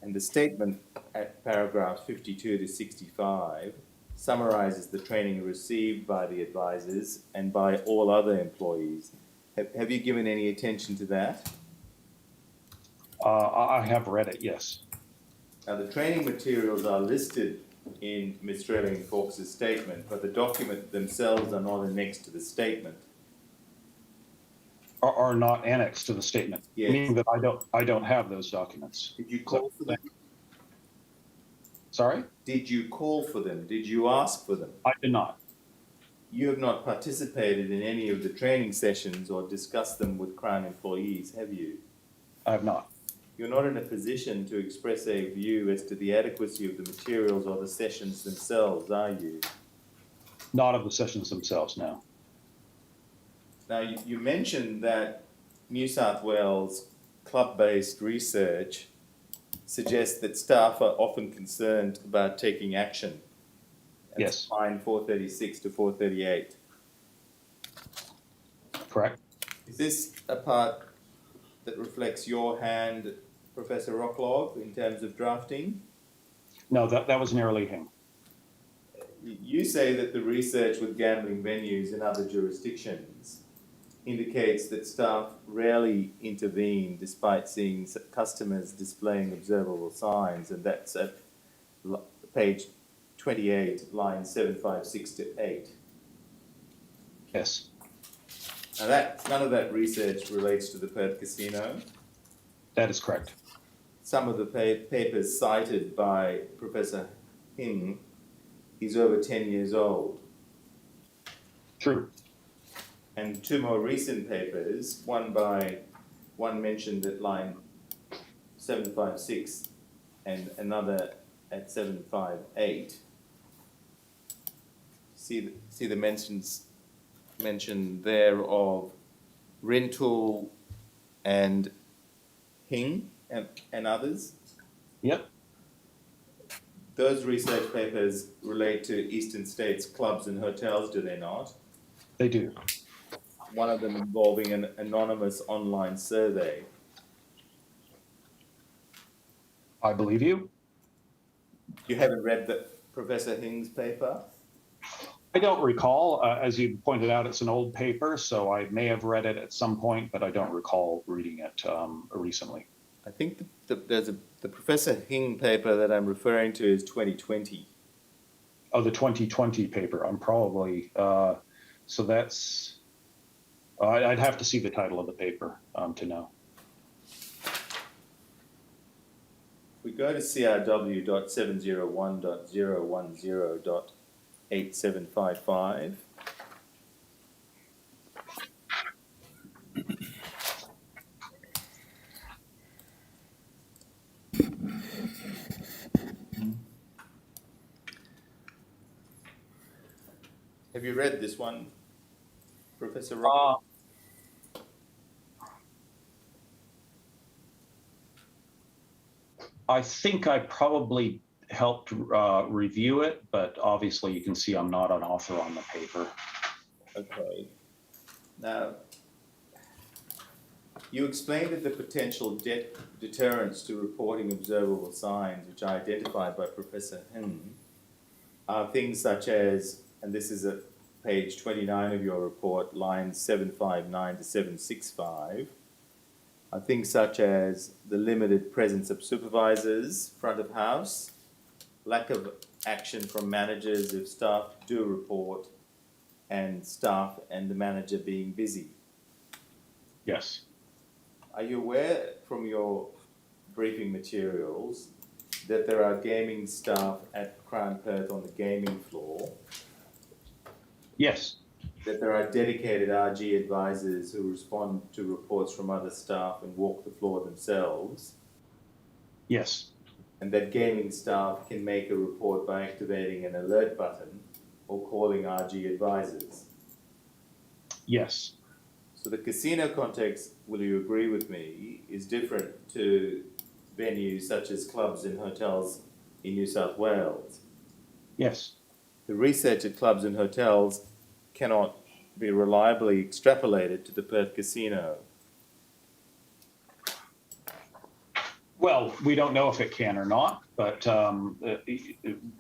And the statement at paragraphs 52 to 65 summarizes the training received by the advisors and by all other employees. Have you given any attention to that? I have read it, yes. Now, the training materials are listed in Ms. Strelane Fawkes' statement, but the document themselves are not annexed to the statement. Are not annexed to the statement, Yes. meaning that I don't have those documents. Did you call for them? Sorry? Did you call for them? Did you ask for them? I did not. You have not participated in any of the training sessions or discussed them with Crown employees, have you? I have not. You're not in a position to express a view as to the adequacy of the materials or the sessions themselves, are you? Not of the sessions themselves, no. Now, you mentioned that New South Wales club-based research suggests that staff are often concerned about taking action. That's Yes. line 436 to 438. Correct. Is this a part that reflects your hand, Professor Rocklov, in terms of drafting? No, that was near leaving. You say that the research with gambling venues in other jurisdictions indicates that staff rarely intervene despite seeing customers displaying observable signs, and that's at page 28, lines 756 to 8. Yes. Now none of that research relates to the Perth Casino. That is correct. Some of the papers cited by Professor Hing is over 10 years old. True. And two more recent papers, one mentioned at line 756 and another at 758. See the mention there of Rintoul and Hing and others? Yep. Those research papers relate to eastern states clubs and hotels, do they not? They do. One of them involving an anonymous online survey. I believe you. You haven't read Professor Hing's paper? I don't recall. As you pointed out, it's an old paper, so I may have read it at some point, but I don't recall reading it recently. I think there's the Professor Hing paper that I'm referring to is 2020. Oh, the 2020 paper. I'm probably, so that's, I'd have to see the title of the paper to know. We go to crw.701.010.8755. Have you read this one, Professor Rock? I think I probably helped review it, but obviously you can see I'm not an author on the paper. Okay. Now, you explained that the potential deterrents to reporting observable signs, which are identified by Professor Hin, are things such as, and this is at page 29 of your report, lines 759 to 765, are things such as the limited presence of supervisors, front of house, lack of action from managers if staff do report, and staff and the manager being busy. Yes. Are you aware from your briefing materials that there are gaming staff at Crown Perth on the gaming floor, Yes. that there are dedicated RG advisors who respond to reports from other staff and walk the floor themselves, Yes. and that gaming staff can make a report by activating an alert button or calling RG advisors? Yes. So the casino context, will you agree with me, is different to venues such as clubs and hotels in New South Wales. Yes. The research at clubs and hotels cannot be reliably extrapolated to the Perth casino. Well, we don't know if it can or not, but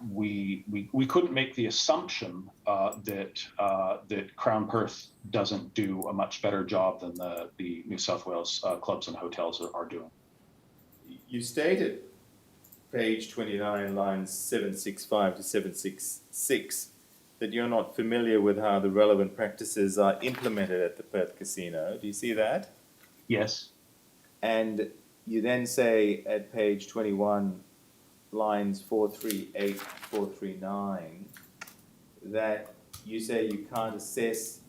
we couldn't make the assumption that Crown Perth doesn't do a much better job than the New South Wales clubs and hotels are doing. You stated, page 29, lines 765 to 766, that you're not familiar with how the relevant practices are implemented at the Perth casino. Do you see that? Yes. And you then say at page 21, lines 438, 439, that you say you can't assess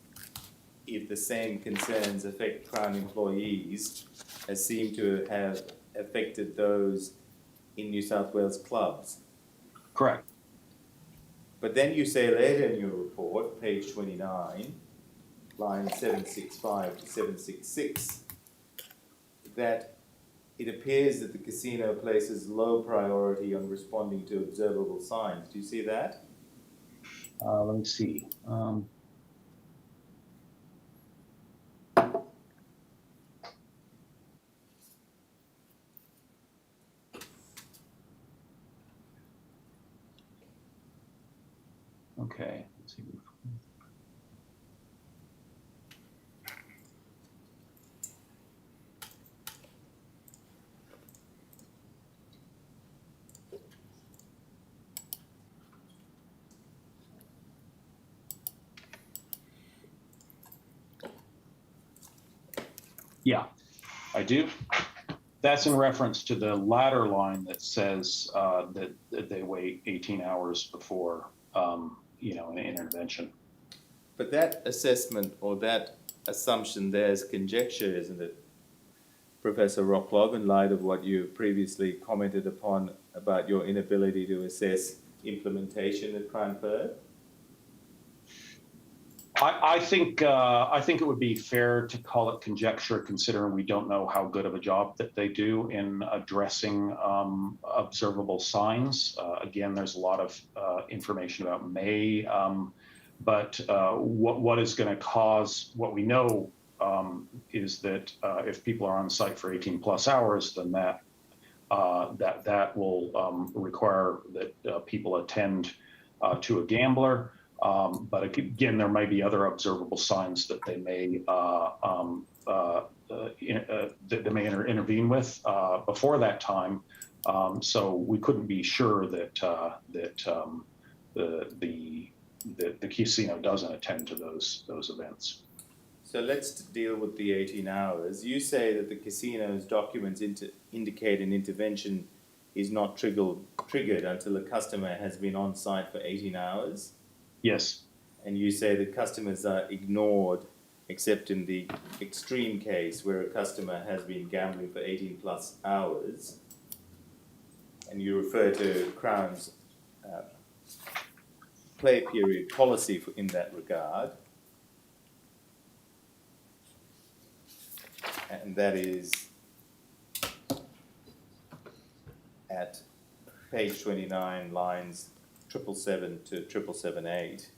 if the same concerns affect Crown employees as seem to have affected those in New South Wales clubs. Correct. But then you say later in your report, page 29, lines 765 to 766, that it appears that the casino places low priority on responding to observable signs. Do you see that? Let me see. Okay. Let's see. Yeah, I do. That's in reference to the latter line that says that they wait 18 hours before, an intervention. But that assessment or that assumption there is conjecture, isn't it, Professor Rocklog, in light of what you previously commented upon about your inability to assess implementation at Crown Perth? I think it would be fair to call it conjecture, considering we don't know how good of a job that they do in addressing observable signs. Again, there's a lot of information about May, but what is going to cause, what we know is that if people are on site for 18 plus hours, then that will require that people attend to a gambler. But again, there might be other observable signs that they may intervene with before that time. So we couldn't be sure that the casino doesn't attend to those events. So let's deal with the 18 hours. You say that the casino's documents indicate an intervention is not triggered until a customer has been on site for 18 hours. Yes. And you say that customers are ignored except in the extreme case where a customer has been gambling for 18 plus hours. And you refer to Crown's play period policy in that regard. And that is at page 29, lines 777 to 778.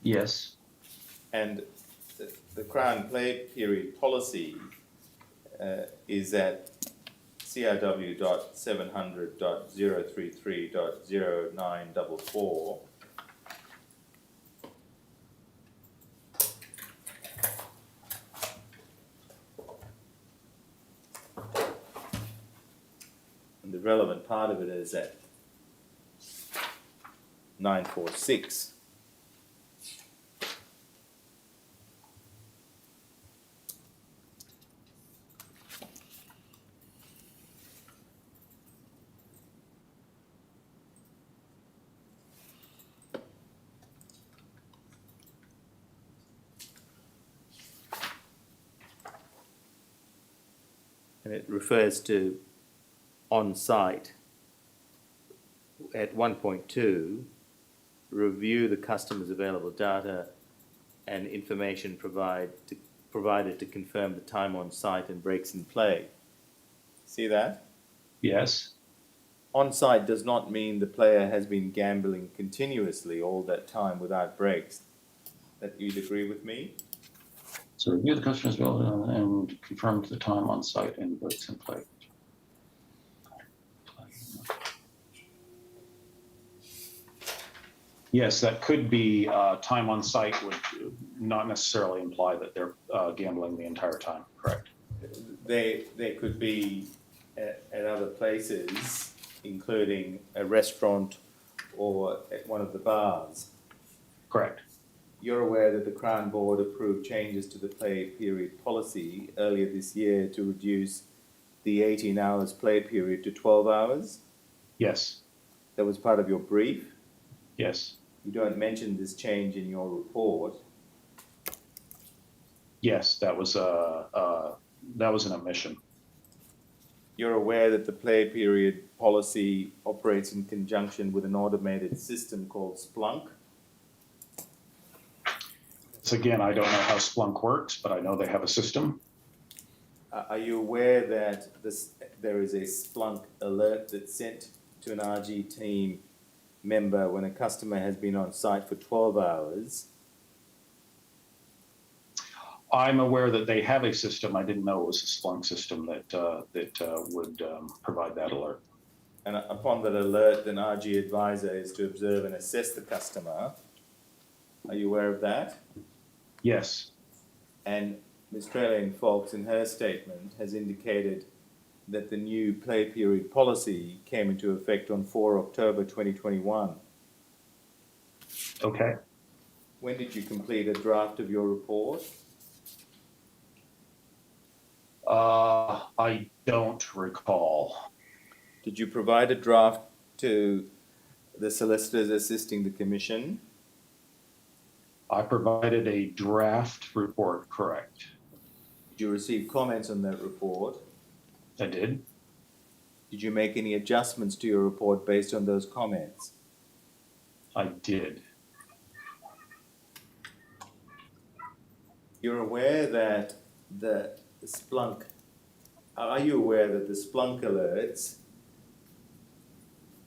Yes. And the Crown play period policy is at CRW.700.033.0944. And the relevant part of it is at 946. And it refers to on-site. At 1.2, review the customer's available data and information provided to confirm the time on site and breaks in play. See that? Yes. On site does not mean the player has been gambling continuously all that time without breaks. That you'd agree with me? So review the customer's bill and confirm the time on site and breaks in play. Yes, that could be time on site would not necessarily imply that they're gambling the entire time, correct? They could be at other places, including a restaurant or at one of the bars. Correct. You're aware that the Crown Board approved changes to the play period policy earlier this year to reduce the 18 hours play period to 12 hours? Yes. That was part of your brief. Yes. You don't mention this change in your report. Yes, that was an omission. You're aware that the play period policy operates in conjunction with an automated system called Splunk? So again, I don't know how Splunk works, but I know they have a system. Are you aware that there is a Splunk alert that's sent to an RG team member when a customer has been on site for 12 hours? I'm aware that they have a system. I didn't know it was a Splunk system that would provide that alert. And upon that alert, an RG advisor is to observe and assess the customer. Are you aware of that? Yes. And Ms. Trailing Fox, in her statement, has indicated that the new play period policy came into effect on 4 October 2021. Okay. When did you complete a draft of your report? I don't recall. Did you provide a draft to the solicitors assisting the Commission? I provided a draft report, correct. Did you receive comments on that report? I did. Did you make any adjustments to your report based on those comments? I did. You're aware that the Splunk, are you aware that the Splunk alerts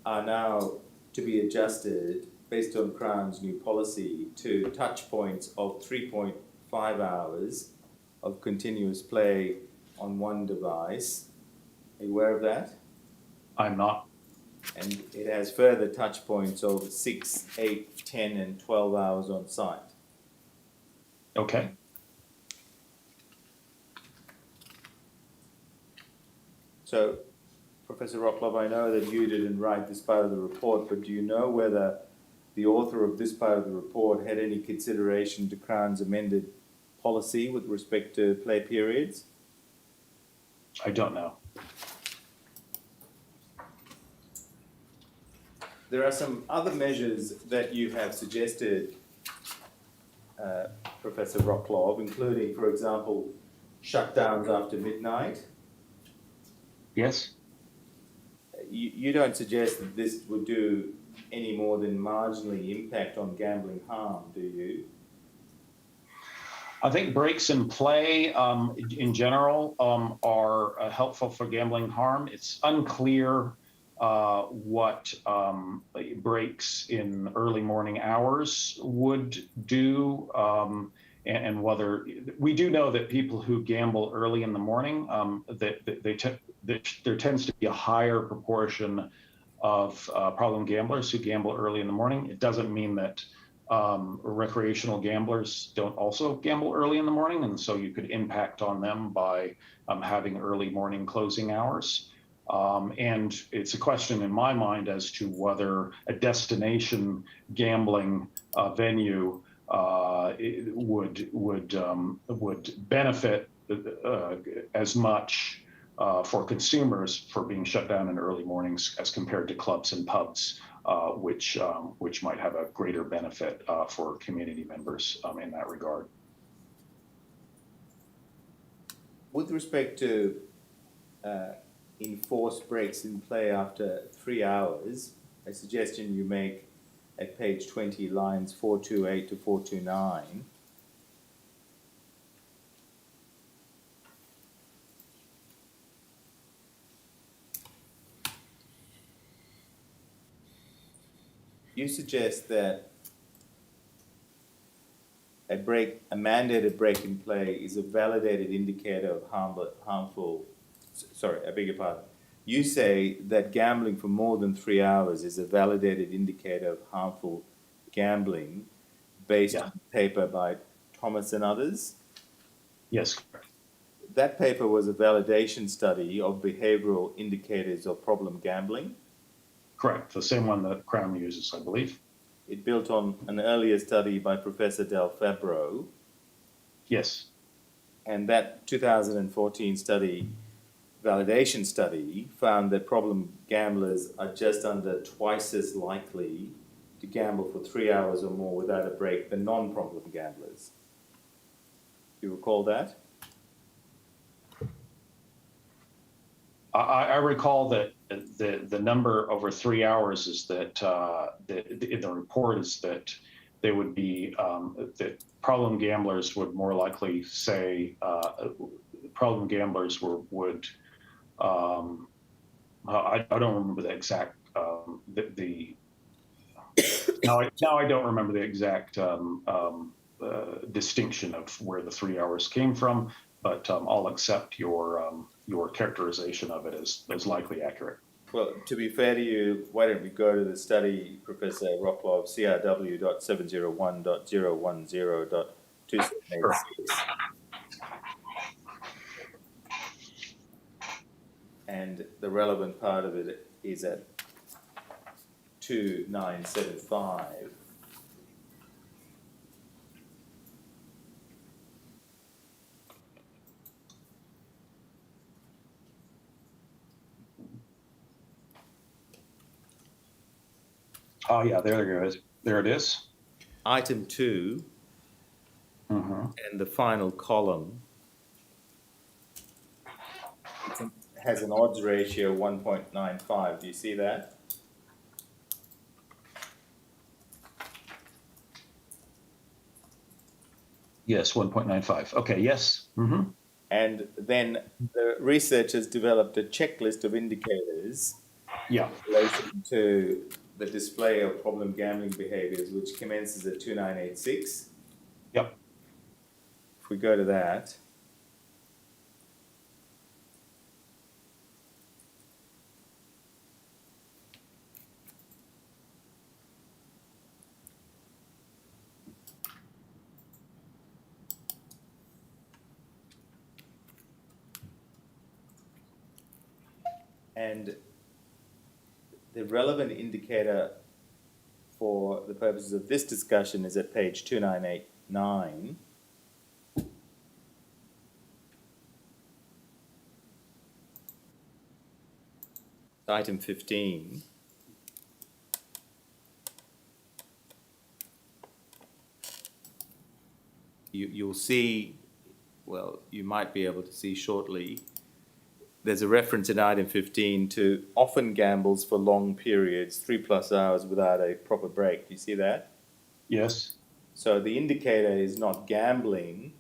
are now to be adjusted based on Crown's new policy to touch points of 3.5 hours of continuous play on one device? Are you aware of that? I'm not. And it has further touch points of 6, 8, 10, and 12 hours on site. Okay. So, Professor Rocklove, I know that you didn't write this part of the report, but do you know whether the author of this part of the report had any consideration to Crown's amended policy with respect to play periods? I don't know. There are some other measures that you have suggested, Professor Rocklov, including, for example, shutdowns after midnight. Yes. You don't suggest that this would do any more than marginally impact on gambling harm, do you? I think breaks in play in general are helpful for gambling harm. It's unclear what breaks in early morning hours would do, and whether we do know that people who gamble early in the morning, there tends to be a higher proportion of problem gamblers who gamble early in the morning. It doesn't mean that recreational gamblers don't also gamble early in the morning, and so you could impact on them by having early morning closing hours. And it's a question in my mind as to whether a destination gambling venue would benefit as much for consumers for being shut down in early mornings as compared to clubs and pubs, which might have a greater benefit for community members in that regard. With respect to enforced breaks in play after 3 hours, a suggestion you make at page 20, lines 428 to 429. You suggest that a mandated break in play is a validated indicator of harmful, sorry, I beg your pardon. You say that gambling for more than 3 hours is a validated indicator of harmful gambling based on a paper by Thomas and others. Yes. That paper was a validation study of behavioral indicators of problem gambling. Correct. The same one that Crown uses, I believe. It built on an earlier study by Professor Del Fabro. Yes. And that 2014 validation study, found that problem gamblers are just under twice as likely to gamble for 3 hours or more without a break than non-problem gamblers. Do you recall that? I recall that the number over 3 hours is that in the report is that they would be that problem gamblers would more likely say problem gamblers would I don't remember the exact now I don't remember the exact distinction of where the 3 hours came from, but I'll accept your characterization of it as likely accurate. Well, to be fair to you, why don't we go to the study, Professor Rocklov, CRW.701.010.2786. And the relevant part of it is at 2975. Oh yeah, there it is. There it is. Item 2, and the final column has an odds ratio 1.95. Do you see that? Yes, 1.95. Okay, yes. And then the researchers developed a checklist of indicators Yeah. relating to the display of problem gambling behaviors, which commences at 2986. Yep. If we go to that, and the relevant indicator for the purposes of this discussion is at page 2989. Item 15. you'll see, well, you might be able to see shortly, there's a reference in item 15 to often gambles for long periods, 3+ hours without a proper break. Do you see that? Yes. So the indicator is not gambling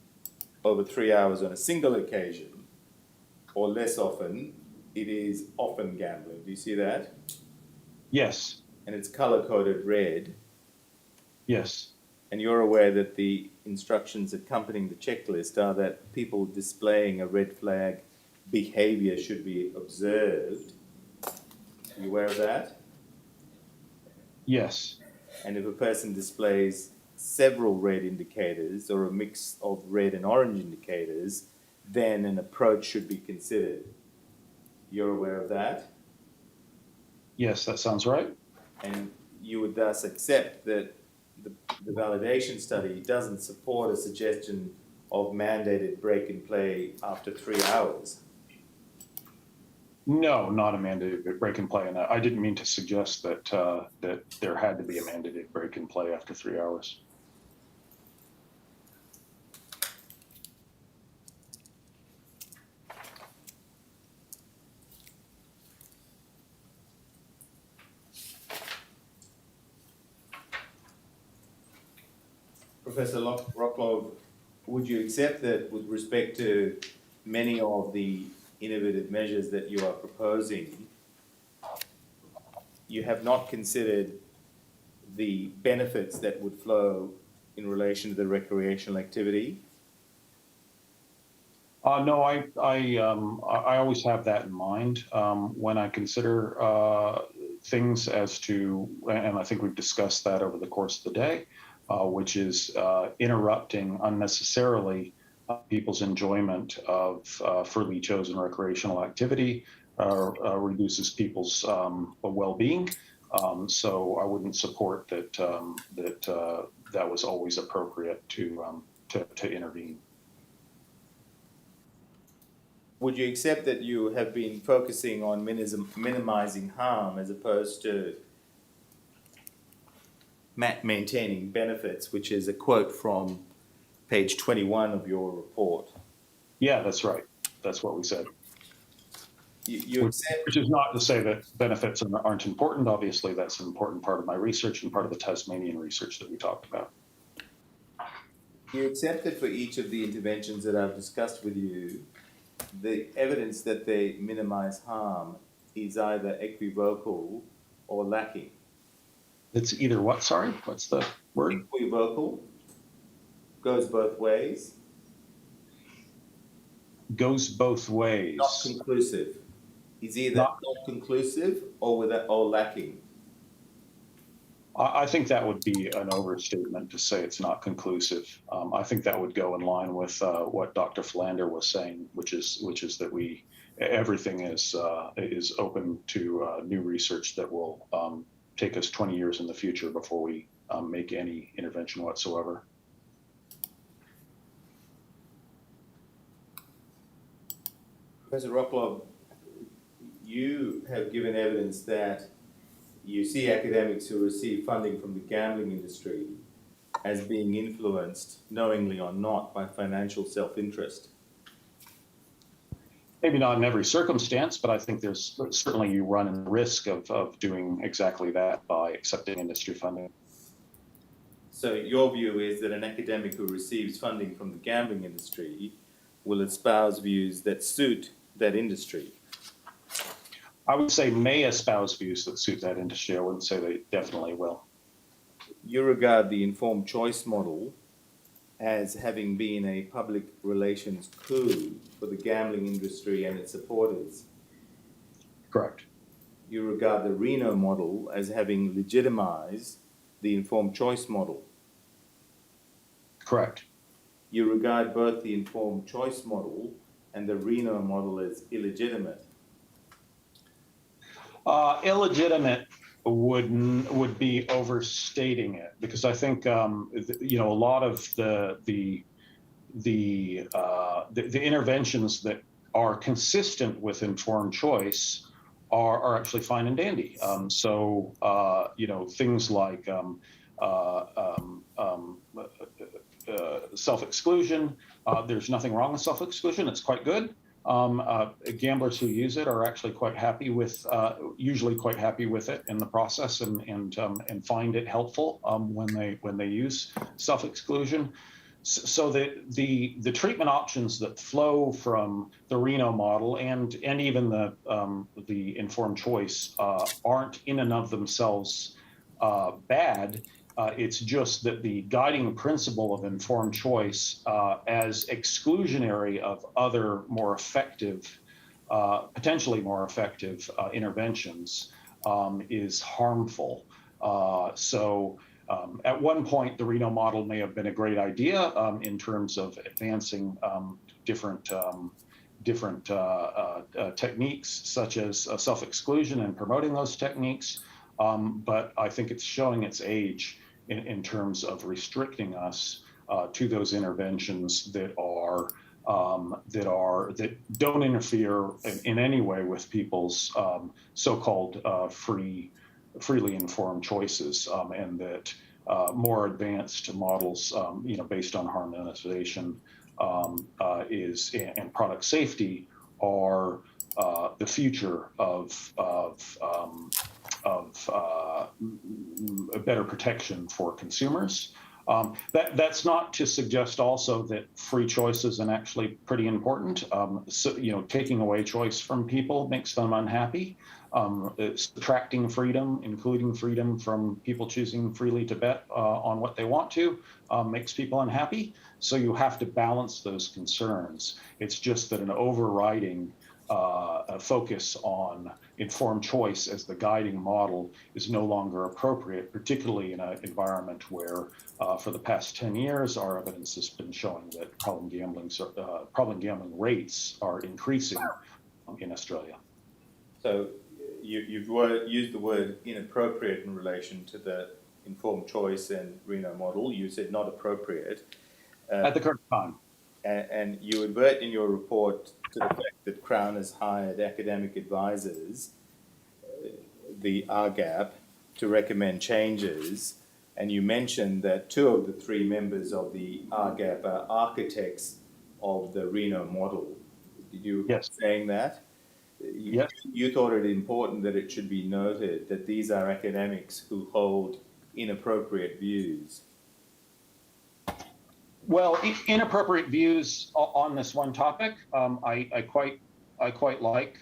over 3 hours on a single occasion or less often, it is often gambling. Do you see that? Yes. And it's color coded red. Yes. And you're aware that the instructions accompanying the checklist are that people displaying a red flag behavior should be observed. Are you aware of that? Yes. And if a person displays several red indicators or a mix of red and orange indicators, then an approach should be considered. You're aware of that? Yes, that sounds right. And you would thus accept that the validation study doesn't support a suggestion of mandated break and play after 3 hours. No, not a mandated break and play. And I didn't mean to suggest that that there had to be a mandated break and play after 3 hours. Professor Rocklov, would you accept that with respect to many of the innovative measures that you are proposing, you have not considered the benefits that would flow in relation to the recreational activity? No, I always have that in mind when I consider things as to, and I think we've discussed that over the course of the day, which is interrupting unnecessarily people's enjoyment of freely chosen recreational activity, reduces people's well-being. So I wouldn't support that that was always appropriate to intervene. Would you accept that you have been focusing on minimizing harm as opposed to maintaining benefits, which is a quote from page 21 of your report? Yeah, that's right. That's what we said. You accept, Which is not to say that benefits aren't important. Obviously, that's an important part of my research and part of the Tasmanian research that we talked about. you accept that for each of the interventions that I've discussed with you, the evidence that they minimize harm is either equivocal or lacking. It's either what? Sorry, what's the word? Equivocal goes both ways. Goes both ways. Not conclusive. Is either not conclusive or lacking. I think that would be an overstatement to say it's not conclusive. I think that would go in line with what Dr. Philander was saying, which is that everything is open to new research that will take us 20 years in the future before we make any intervention whatsoever. Professor Rocklov, you have given evidence that you see academics who receive funding from the gambling industry as being influenced, knowingly or not, by financial self-interest. Maybe not in every circumstance, but I think there's certainly you run the risk of doing exactly that by accepting industry funding. So your view is that an academic who receives funding from the gambling industry will espouse views that suit that industry? I would say may espouse views that suit that industry. I wouldn't say they definitely will. You regard the informed choice model as having been a public relations coup for the gambling industry and its supporters. Correct. You regard the Reno model as having legitimized the informed choice model. Correct. You regard both the informed choice model and the Reno model as illegitimate. Illegitimate would be overstating it, because I think a lot of the interventions that are consistent with informed choice are actually fine and dandy. Things like self-exclusion. There's nothing wrong with self-exclusion. It's quite good. Gamblers who use it are actually quite happy with, usually quite happy with it in the process, and find it helpful when they use self-exclusion. So the treatment options that flow from the Reno model and even the informed choice aren't in and of themselves bad. It's just that the guiding principle of informed choice as exclusionary of other more effective, potentially more effective interventions is harmful. At one point, the Reno model may have been a great idea in terms of advancing different techniques such as self-exclusion and promoting those techniques. But I think it's showing its age in terms of restricting us to those interventions that don't interfere in any way with people's so-called freely informed choices, and that more advanced models, based on harmonization, and product safety are the future of a better protection for consumers. That's not to suggest also that free choice isn't actually pretty important. Taking away choice from people makes them unhappy. Subtracting freedom, including freedom from people choosing freely to bet on what they want to, makes people unhappy. So you have to balance those concerns. It's just that an overriding focus on informed choice as the guiding model is no longer appropriate, particularly in an environment where for the past 10 years, our evidence has been showing that problem gambling rates are increasing in Australia. So you've used the word inappropriate in relation to the informed choice and Reno model. You said not appropriate. At the current time. And you advert in your report to the fact that Crown has hired academic advisors, the RGAP, to recommend changes. And you mentioned that 2 of the 3 members of the RGAP are architects of the Reno model. Did you saying that? Yes. You thought it important that it should be noted that these are academics who hold inappropriate views. Well, inappropriate views on this one topic. I quite like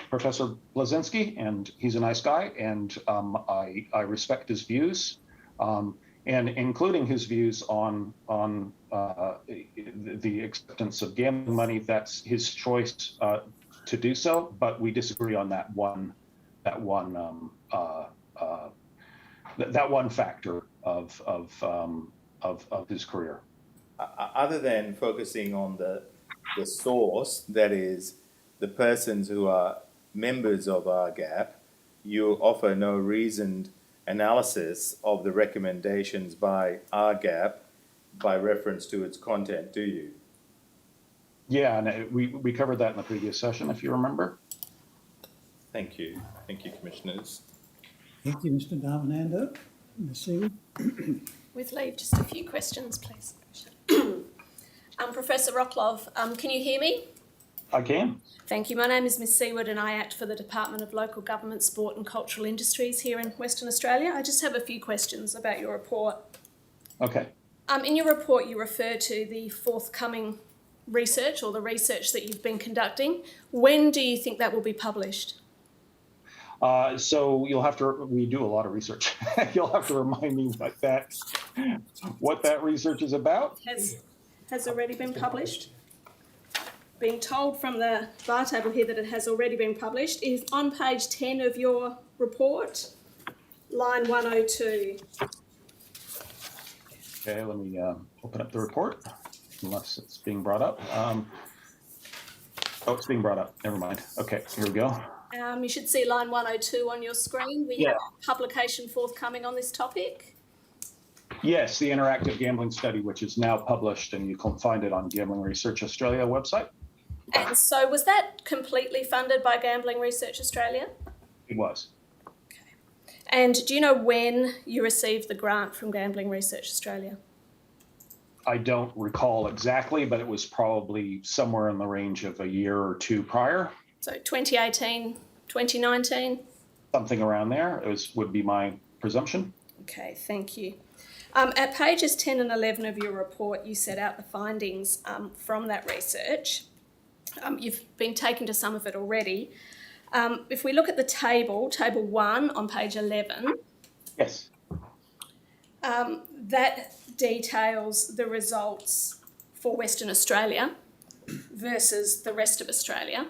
Professor Blazinski, and he's a nice guy, and I respect his views, and including his views on the acceptance of gambling money. That's his choice to do so, but we disagree on that one factor of his career. Other than focusing on the source, that is, the persons who are members of RGAP, you offer no reasoned analysis of the recommendations by RGAP by reference to its content, do you? Yeah, and we covered that in the previous session, if you remember. Thank you. Thank you, Commissioners. Thank you, Mr. Darmanander. Ms. Seward. With leave, just a few questions, please. Professor Rocklov, can you hear me? I can. Thank you. My name is Ms. Seward and I act for the Department of Local Government, Sport and Cultural Industries here in Western Australia. I just have a few questions about your report. Okay. In your report, you refer to the forthcoming research, or the research that you've been conducting. When do you think that will be published? So we do a lot of research. You'll have to remind me what that research is about. Has already been published. Being told from the bar table here that it has already been published. If on page 10 of your report, line 102. Okay, let me open up the report, unless it's being brought up. It's being brought up. Never mind. Okay, here we go. You should see line 102 on your screen. We have a publication forthcoming on this topic. Yes, the interactive gambling study, which is now published, and you can find it on Gambling Research Australia website. And so was that completely funded by Gambling Research Australia? It was. Okay. And do you know when you received the grant from Gambling Research Australia? I don't recall exactly, but it was probably somewhere in the range of a year or two prior, So 2018, 2019? something around there would be my presumption. Okay, thank you. At pages 10 and 11 of your report, you set out the findings from that research. You've been taken to some of it already. If we look at the table 1 on page 11, Yes. that details the results for Western Australia versus the rest of Australia.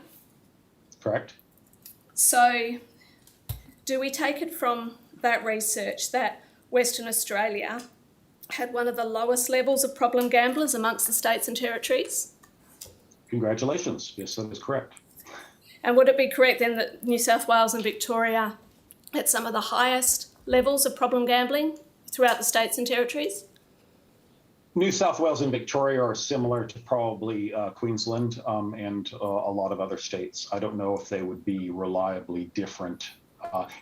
Correct. So do we take it from that research that Western Australia had one of the lowest levels of problem gamblers amongst the states and territories? Congratulations. Yes, that is correct. And would it be correct then that New South Wales and Victoria had some of the highest levels of problem gambling throughout the states and territories? New South Wales and Victoria are similar to probably Queensland and a lot of other states. I don't know if they would be reliably different.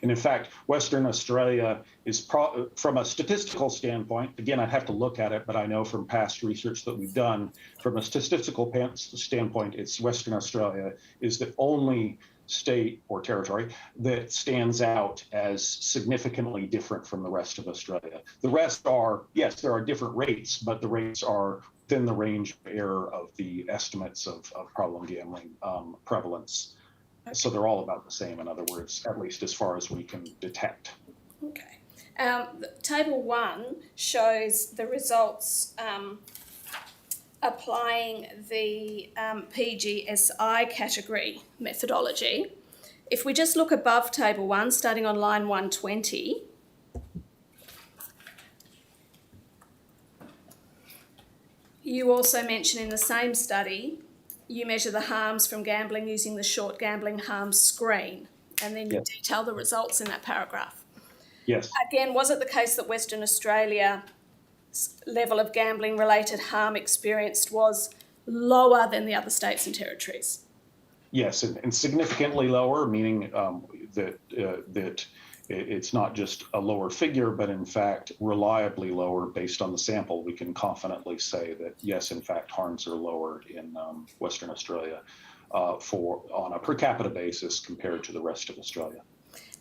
And in fact, Western Australia is, from a statistical standpoint, again, I'd have to look at it, but I know from past research that we've done, from a statistical standpoint, it's Western Australia is the only state or territory that stands out as significantly different from the rest of Australia. The rest are, yes, there are different rates, but the rates are within the range of error of the estimates of problem gambling prevalence. So they're all about the same, in other words, at least as far as we can detect. Okay. Table 1 shows the results applying the PGSI category methodology. If we just look above Table 1, starting on line 120, you also mention in the same study, you measure the harms from gambling using the short gambling harms screen, and then you Yes. detail the results in that paragraph. Yes. Again, was it the case that Western Australia's level of gambling related harm experienced was lower than the other states and territories? Yes, and significantly lower, meaning that it's not just a lower figure, but in fact reliably lower based on the sample. We can confidently say that yes, in fact, harms are lower in Western Australia on a per capita basis compared to the rest of Australia.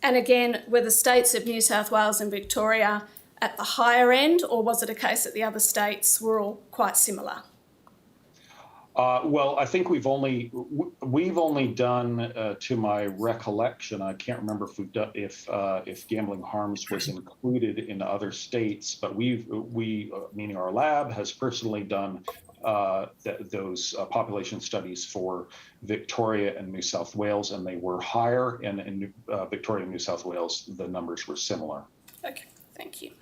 And again, were the states of New South Wales and Victoria at the higher end, or was it a case that the other states were all quite similar? Well, I think we've only done, to my recollection, I can't remember if gambling harms was included in other states, but we meaning our lab has personally done those population studies for Victoria and New South Wales, and they were higher, and in Victoria and New South Wales, the numbers were similar. Okay, thank you.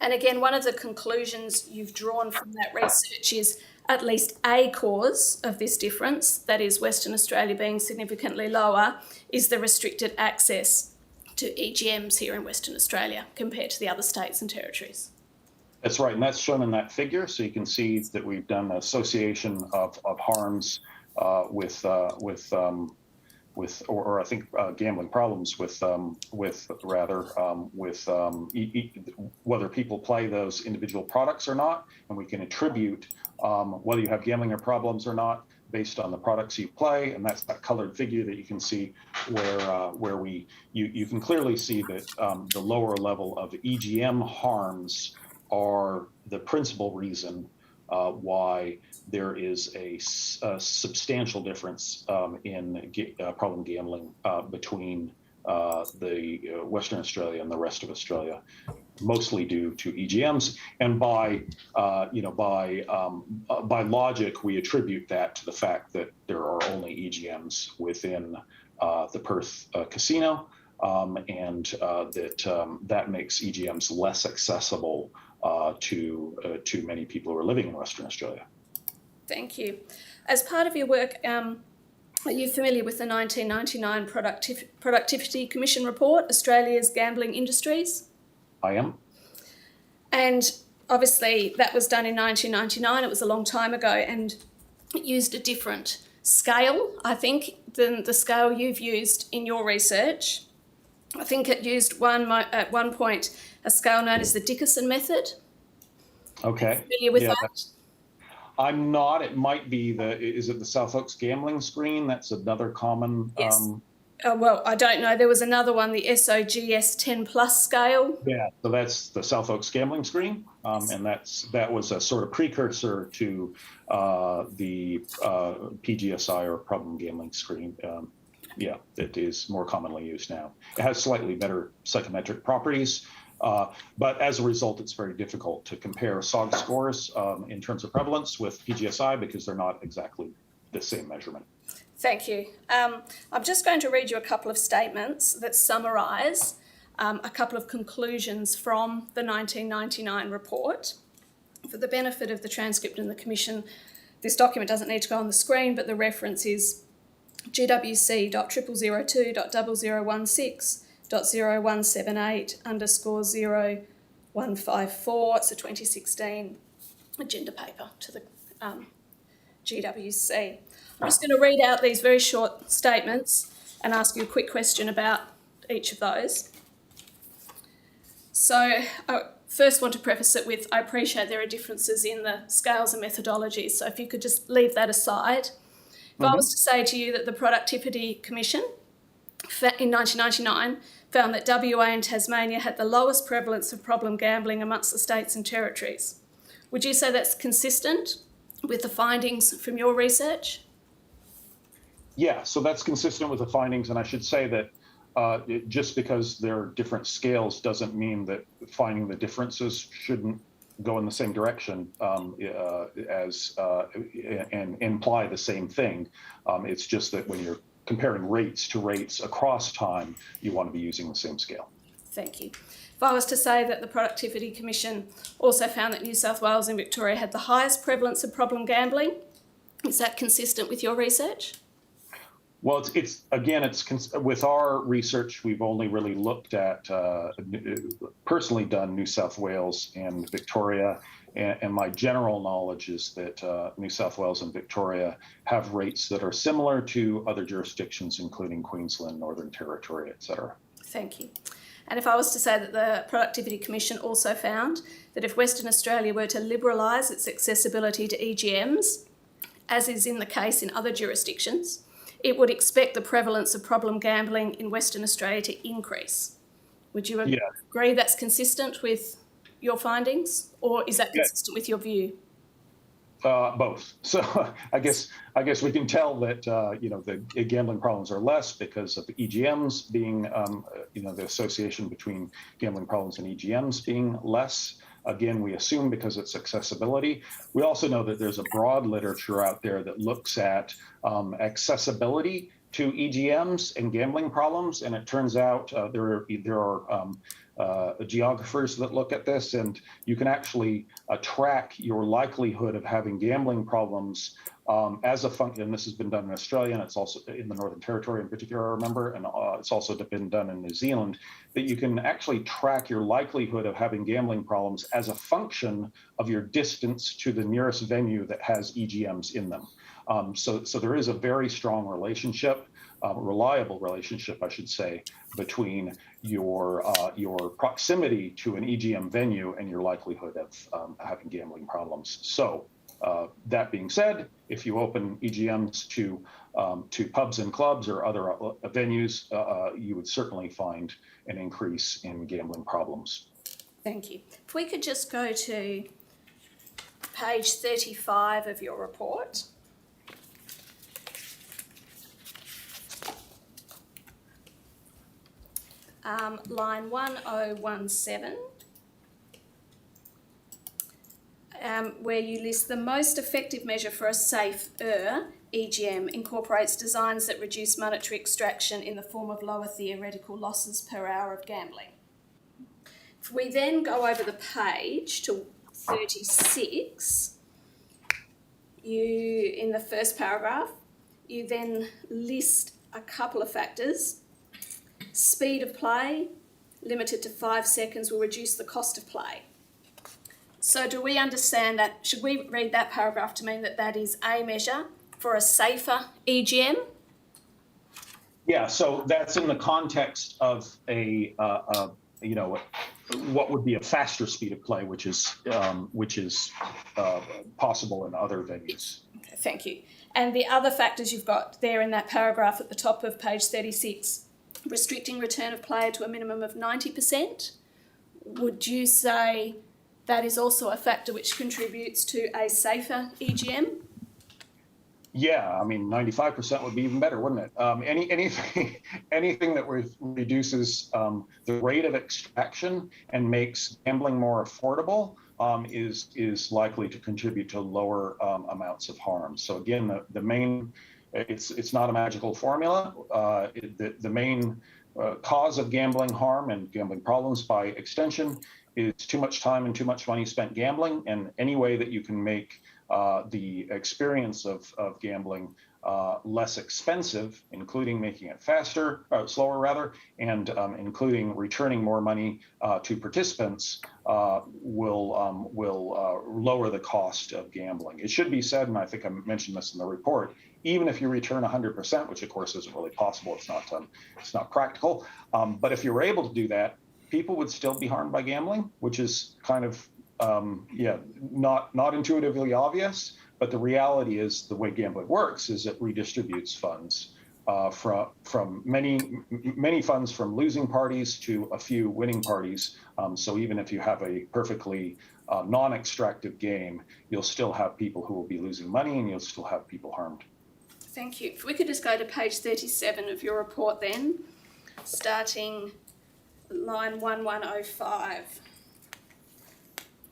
And again, one of the conclusions you've drawn from that research is at least a cause of this difference, that is Western Australia being significantly lower, is the restricted access to EGMs here in Western Australia compared to the other states and territories. That's right, and that's shown in that figure. So you can see that we've done an association of harms with gambling problems with whether people play those individual products or not, and we can attribute whether you have gambling or problems or not based on the products you play, and that's that colored figure that you can see where you can clearly see that the lower level of EGM harms are the principal reason why there is a substantial difference in problem gambling between the Western Australia and the rest of Australia, mostly due to EGMs. And by logic, we attribute that to the fact that there are only EGMs within the Perth casino, and that makes EGMs less accessible to many people who are living in Western Australia. Thank you. As part of your work, are you familiar with the 1999 Productivity Commission report, Australia's Gambling Industries? I am. And obviously that was done in 1999, it was a long time ago, and it used a different scale, I think, than the scale you've used in your research. I think it used at one point a scale known as the Dickerson method. Okay. Familiar with Yeah, that? I'm not. It might be is it the South Oaks gambling screen? That's another common. Yes. Well, I don't know. There was another one, the SOGS 10 plus scale. Yeah, so that's the South Oaks gambling screen, and that was a sort of precursor to the PGSI or problem gambling screen. Yeah, it is more commonly used now. It has slightly better psychometric properties, but as a result, it's very difficult to compare SOG scores in terms of prevalence with PGSI because they're not exactly the same measurement. Thank you. I'm just going to read you a couple of statements that summarise a couple of conclusions from the 1999 report. For the benefit of the transcript and the Commission, this document doesn't need to go on the screen, but the reference is GWC.002.0016.0178_0154. It's a 2016 agenda paper to the GWC. I'm just going to read out these very short statements and ask you a quick question about each of those. So I first want to preface it with, I appreciate there are differences in the scales and methodologies, so if you could just leave that aside. If I was to say to you that the Productivity Commission in 1999 found that WA and Tasmania had the lowest prevalence of problem gambling amongst the states and territories, would you say that's consistent with the findings from your research? Yeah, so that's consistent with the findings, and I should say that just because there are different scales doesn't mean that finding the differences shouldn't go in the same direction and imply the same thing. It's just that when you're comparing rates to rates across time, you want to be using the same scale. Thank you. If I was to say that the Productivity Commission also found that New South Wales and Victoria had the highest prevalence of problem gambling, is that consistent with your research? Well, it's with our research, we've only really looked at, personally done New South Wales and Victoria, and my general knowledge is that New South Wales and Victoria have rates that are similar to other jurisdictions, including Queensland, Northern Territory, et cetera. Thank you. And if I was to say that the Productivity Commission also found that if Western Australia were to liberalise its accessibility to EGMs, as is in the case in other jurisdictions, it would expect the prevalence of problem gambling in Western Australia to increase. Would you agree that's consistent with your findings, or is that consistent with your view? Both. So I guess we can tell that the gambling problems are less because of the EGMs being the association between gambling problems and EGMs being less. Again, we assume because it's accessibility. We also know that there's a broad literature out there that looks at accessibility to EGMs and gambling problems, and it turns out there are geographers that look at this, and you can actually track your likelihood of having gambling problems as a function. And this has been done in Australia, and it's also in the Northern Territory in particular, I remember, and it's also been done in New Zealand, that you can actually track your likelihood of having gambling problems as a function of your distance to the nearest venue that has EGMs in them. So there is a very strong relationship, reliable relationship, I should say, between your proximity to an EGM venue and your likelihood of having gambling problems. So that being said, if you open EGMs to pubs and clubs or other venues, you would certainly find an increase in gambling problems. Thank you. If we could just go to page 35 of your report. Line 1017, where you list the most effective measure for a safer EGM incorporates designs that reduce monetary extraction in the form of lower theoretical losses per hour of gambling. If we then go over the page to 36, in the first paragraph, you then list a couple of factors. Speed of play, limited to 5 seconds, will reduce the cost of play. So do we understand that, should we read that paragraph to mean that that is a measure for a safer EGM? Yeah, so that's in the context of a you know, what would be a faster speed of play, which is possible in other venues. Okay, thank you. And the other factors you've got there in that paragraph at the top of page 36, restricting return of player to a minimum of 90%. Would you say that is also a factor which contributes to a safer EGM? Yeah, I mean, 95% would be even better, wouldn't it? Anything that reduces the rate of extraction and makes gambling more affordable is likely to contribute to lower amounts of harm. So again, the main, it's not a magical formula. The main cause of gambling harm and gambling problems by extension is too much time and too much money spent gambling, and any way that you can make the experience of gambling less expensive, including making it slower rather, and including returning more money to participants, will lower the cost of gambling. It should be said, and I think I mentioned this in the report, even if you return 100%, which of course isn't really possible, it's not practical, but if you were able to do that, people would still be harmed by gambling, which is kind of not intuitively obvious, but the reality is the way gambling works is it redistributes funds from many funds from losing parties to a few winning parties. So even if you have a perfectly non-extractive game, you'll still have people who will be losing money, and you'll still have people harmed. Thank you. If we could just go to page 37 of your report then, starting line 1105.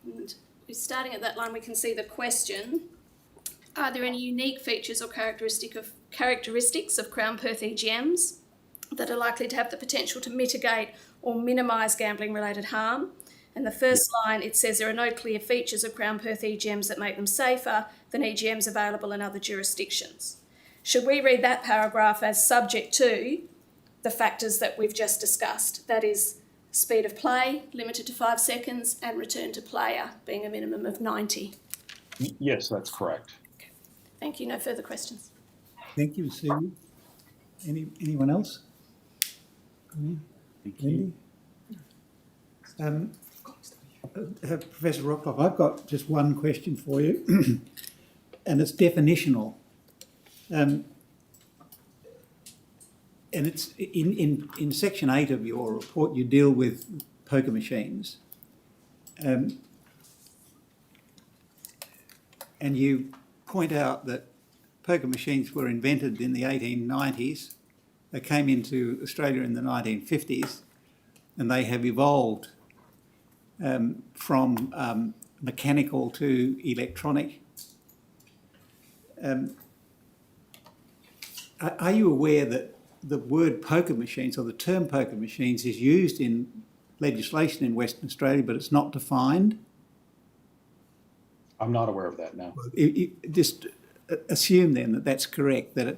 And starting at that line, we can see the question: are there any unique features or characteristics of Crown Perth EGMs that are likely to have the potential to mitigate or minimise gambling-related harm? And the first line, it says there are no clear features of Crown Perth EGMs that make them safer than EGMs available in other jurisdictions. Should we read that paragraph as subject to the factors that we've just discussed? That is, speed of play limited to 5 seconds, and return to player being a minimum of 90. Yes, that's correct. Okay. Thank you. No further questions. Thank you, Sue. Anyone else? Lindy? Professor Rockcliffe, I've got just one question for you, and it's definitional. And it's in section 8 of your report, you deal with poker machines. And you point out that poker machines were invented in the 1890s. They came into Australia in the 1950s, and they have evolved from mechanical to electronic. Are you aware that the word poker machines, or the term poker machines, is used in legislation in Western Australia, but it's not defined? I'm not aware of that now. Just assume then that that's correct, that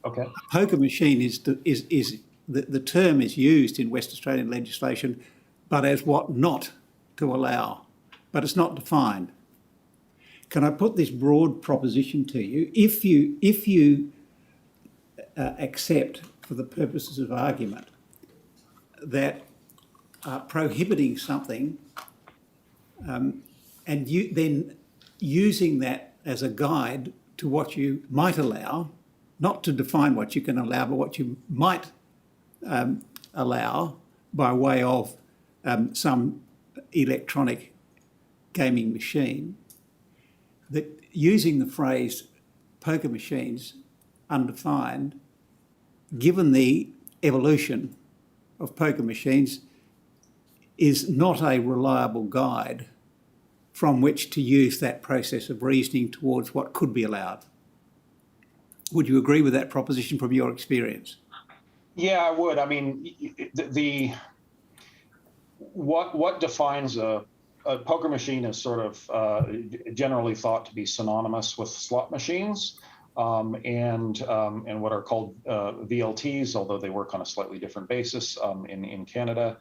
Okay. a poker machine is the term is used in West Australian legislation, but as what not to allow, but it's not defined. Can I put this broad proposition to you? If you accept, for the purposes of argument, that prohibiting something and you then using that as a guide to what you might allow, not to define what you can allow, but what you might allow by way of some electronic gaming machine, that using the phrase poker machines undefined, given the evolution of poker machines, is not a reliable guide from which to use that process of reasoning towards what could be allowed. Would you agree with that proposition from your experience? Yeah, I would. I mean, what defines a poker machine is sort of generally thought to be synonymous with slot machines. And what are called VLTs, although they work on a slightly different basis in Canada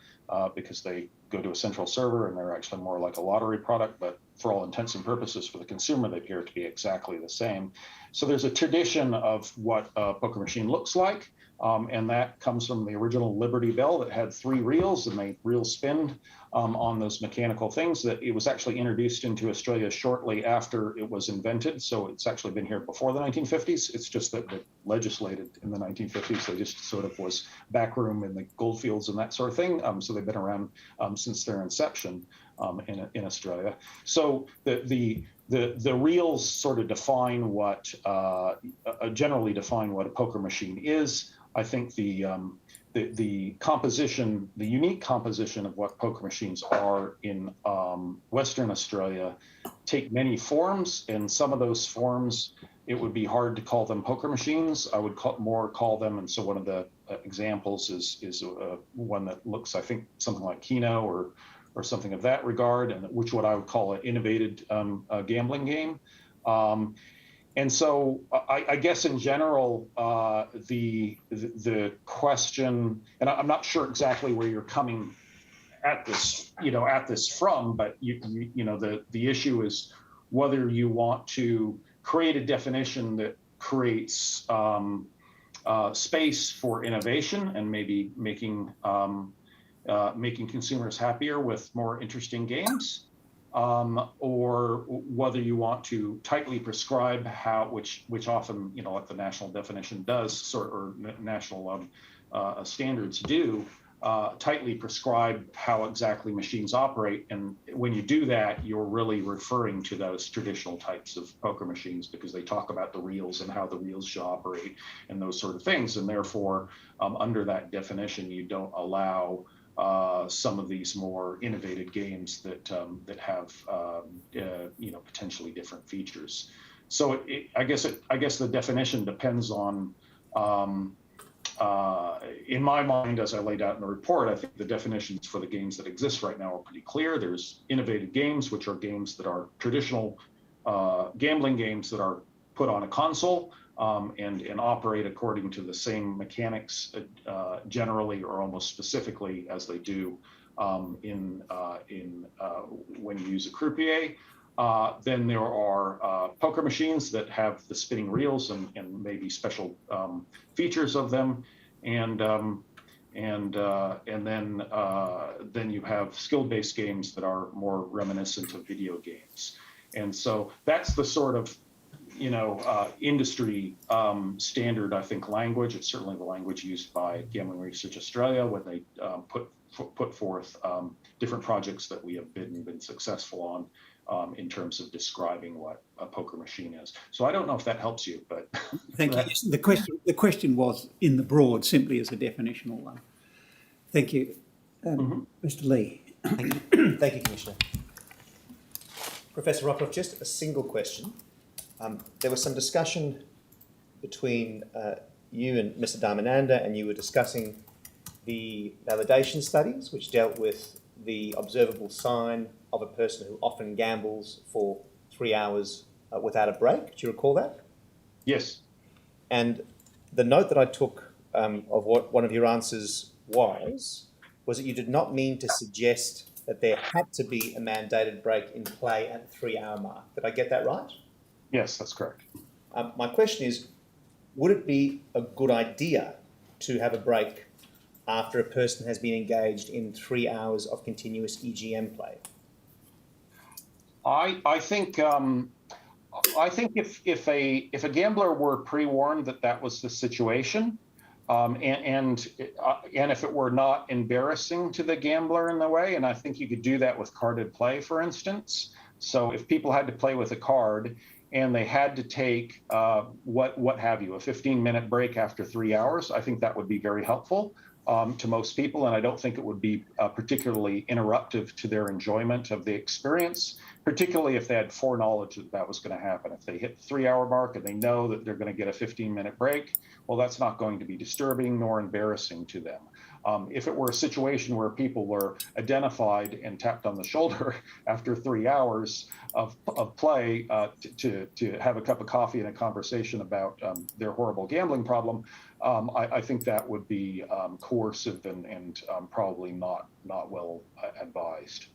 because they go to a central server and they're actually more like a lottery product, but for all intents and purposes for the consumer, they appear to be exactly the same. So there's a tradition of what a poker machine looks like. And that comes from the original Liberty Bell that had 3 reels, and they reel spin on those mechanical things. That it was actually introduced into Australia shortly after it was invented. So it's actually been here before the 1950s. It's just that they legislated in the 1950s. They just sort of was backroom in the goldfields and that sort of thing. So they've been around since their inception in Australia. So the reels sort of define what generally define what a poker machine is. I think the composition, the unique composition of what poker machines are in Western Australia take many forms, and some of those forms, it would be hard to call them poker machines. I would call them, and so one of the examples is one that looks, I think, something like Keno or something of that regard, and which what I would call an innovated gambling game. And so I guess in general, the question, and I'm not sure exactly where you're coming at this, from, but the issue is whether you want to create a definition that creates space for innovation and maybe making consumers happier with more interesting games. Or whether you want to tightly prescribe which often, like the national definition does, or national standards do, tightly prescribe how exactly machines operate. And when you do that, you're really referring to those traditional types of poker machines, because they talk about the reels and how the reels should operate and those sort of things. And therefore, under that definition, you don't allow some of these more innovative games that have potentially different features. So I guess the definition depends on, in my mind, as I laid out in the report, I think the definitions for the games that exist right now are pretty clear. There's innovative games, which are games that are traditional gambling games that are put on a console. And operate according to the same mechanics generally or almost specifically as they do when you use a croupier. Then there are poker machines that have the spinning reels and maybe special features of them, and then you have skill-based games that are more reminiscent of video games. And so that's the sort of industry standard, I think, language. It's certainly the language used by Gambling Research Australia when they put forth different projects that we have been successful on in terms of describing what a poker machine is. So I don't know if that helps you, but thank you. The question was in the broad, simply as a definitional one. Thank you, Mr. Lee. Thank you, Commissioner. Professor Rockcliffe, just a single question. There was some discussion between you and Mr. Dharmananda, and you were discussing the validation studies, which dealt with the observable sign of a person who often gambles for 3 hours without a break. Do you recall that? yes. And the note that I took of what one of your answers was that you did not mean to suggest that there had to be a mandated break in play at the 3-hour mark. Did I get that right? Yes, that's correct. My question is, would it be a good idea to have a break after a person has been engaged in 3 hours of continuous EGM play? I think if a gambler were pre-warned that was the situation, and if it were not embarrassing to the gambler in the way, and I think you could do that with carded play, for instance. So if people had to play with a card and they had to take what have you, a 15-minute break after 3 hours, I think that would be very helpful to most people, and I don't think it would be particularly interruptive to their enjoyment of the experience, particularly if they had foreknowledge that was going to happen. If they hit the 3-hour mark and they know that they're going to get a 15-minute break, well, that's not going to be disturbing nor embarrassing to them. If it were a situation where people were identified and tapped on the shoulder after 3 hours of play to have a cup of coffee and a conversation about their horrible gambling problem, I think that would be coercive and probably not well advised.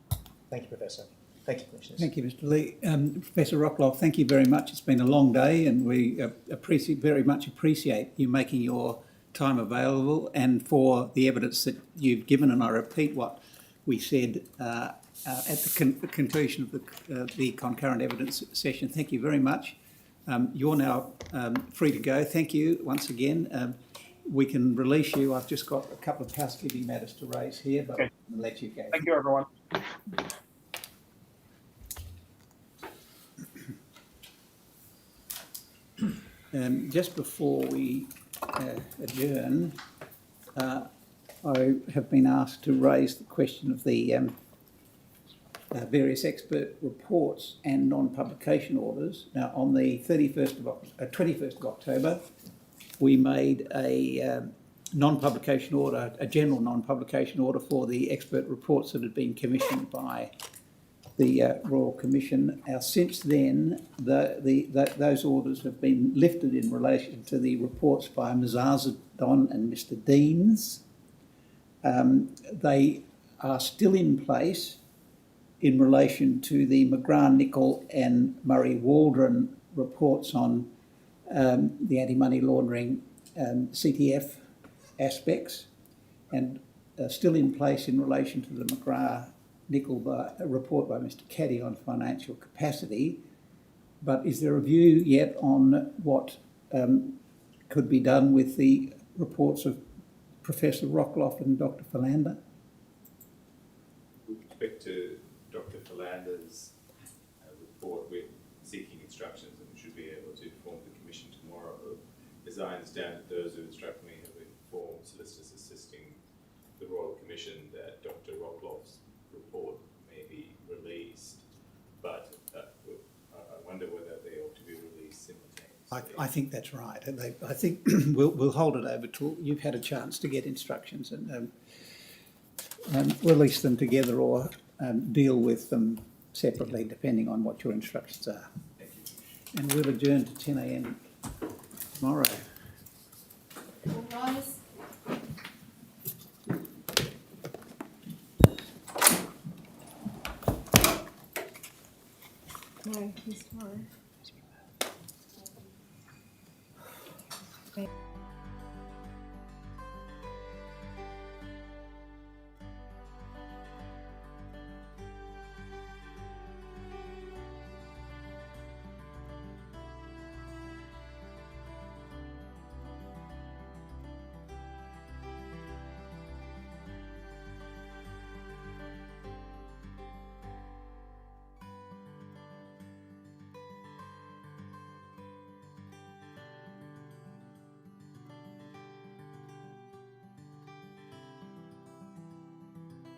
Thank you, Professor. Thank you, Commissioners. Thank you, Mr. Lee. Professor Rockcliffe, thank you very much. It's been a long day, and we very much appreciate you making your time available and for the evidence that you've given. And I repeat what we said at the conclusion of the concurrent evidence session. Thank you very much. You're now free to go. Thank you once again. We can release you. I've just got a couple of housekeeping matters to raise here, but Okay. I'll let you go. Thank you, everyone. Just before we adjourn, I have been asked to raise the question of the various expert reports and non-publication orders. Now, on the 21st of October, we made a non-publication order, a general non-publication order for the expert reports that had been commissioned by the Royal Commission. Now, since then, those orders have been lifted in relation to the reports by Ms. Arzadon and Mr. Deans. They are still in place in relation to the McGrath, Nicol and Murray Waldron reports on the anti-money laundering CTF aspects, and still in place in relation to the McGrath Nicol report by Mr. Caddy on financial capacity. But is there a view yet on what could be done with the reports of Professor Rockloff and Dr. Philander? With respect to Dr. Philander's report, we're seeking instructions and should be able to inform the Commission tomorrow. As I understand it, those who instruct me have informed solicitors assisting the Royal Commission that Dr. Rockloff's report may be released, but I wonder whether they ought to be released simultaneously. I think that's right. I think we'll hold it over till you've had a chance to get instructions and release them together or deal with them separately, depending on what your instructions are. Thank you. And we'll adjourn to 10 a.m. tomorrow. All rise. No, he's tomorrow.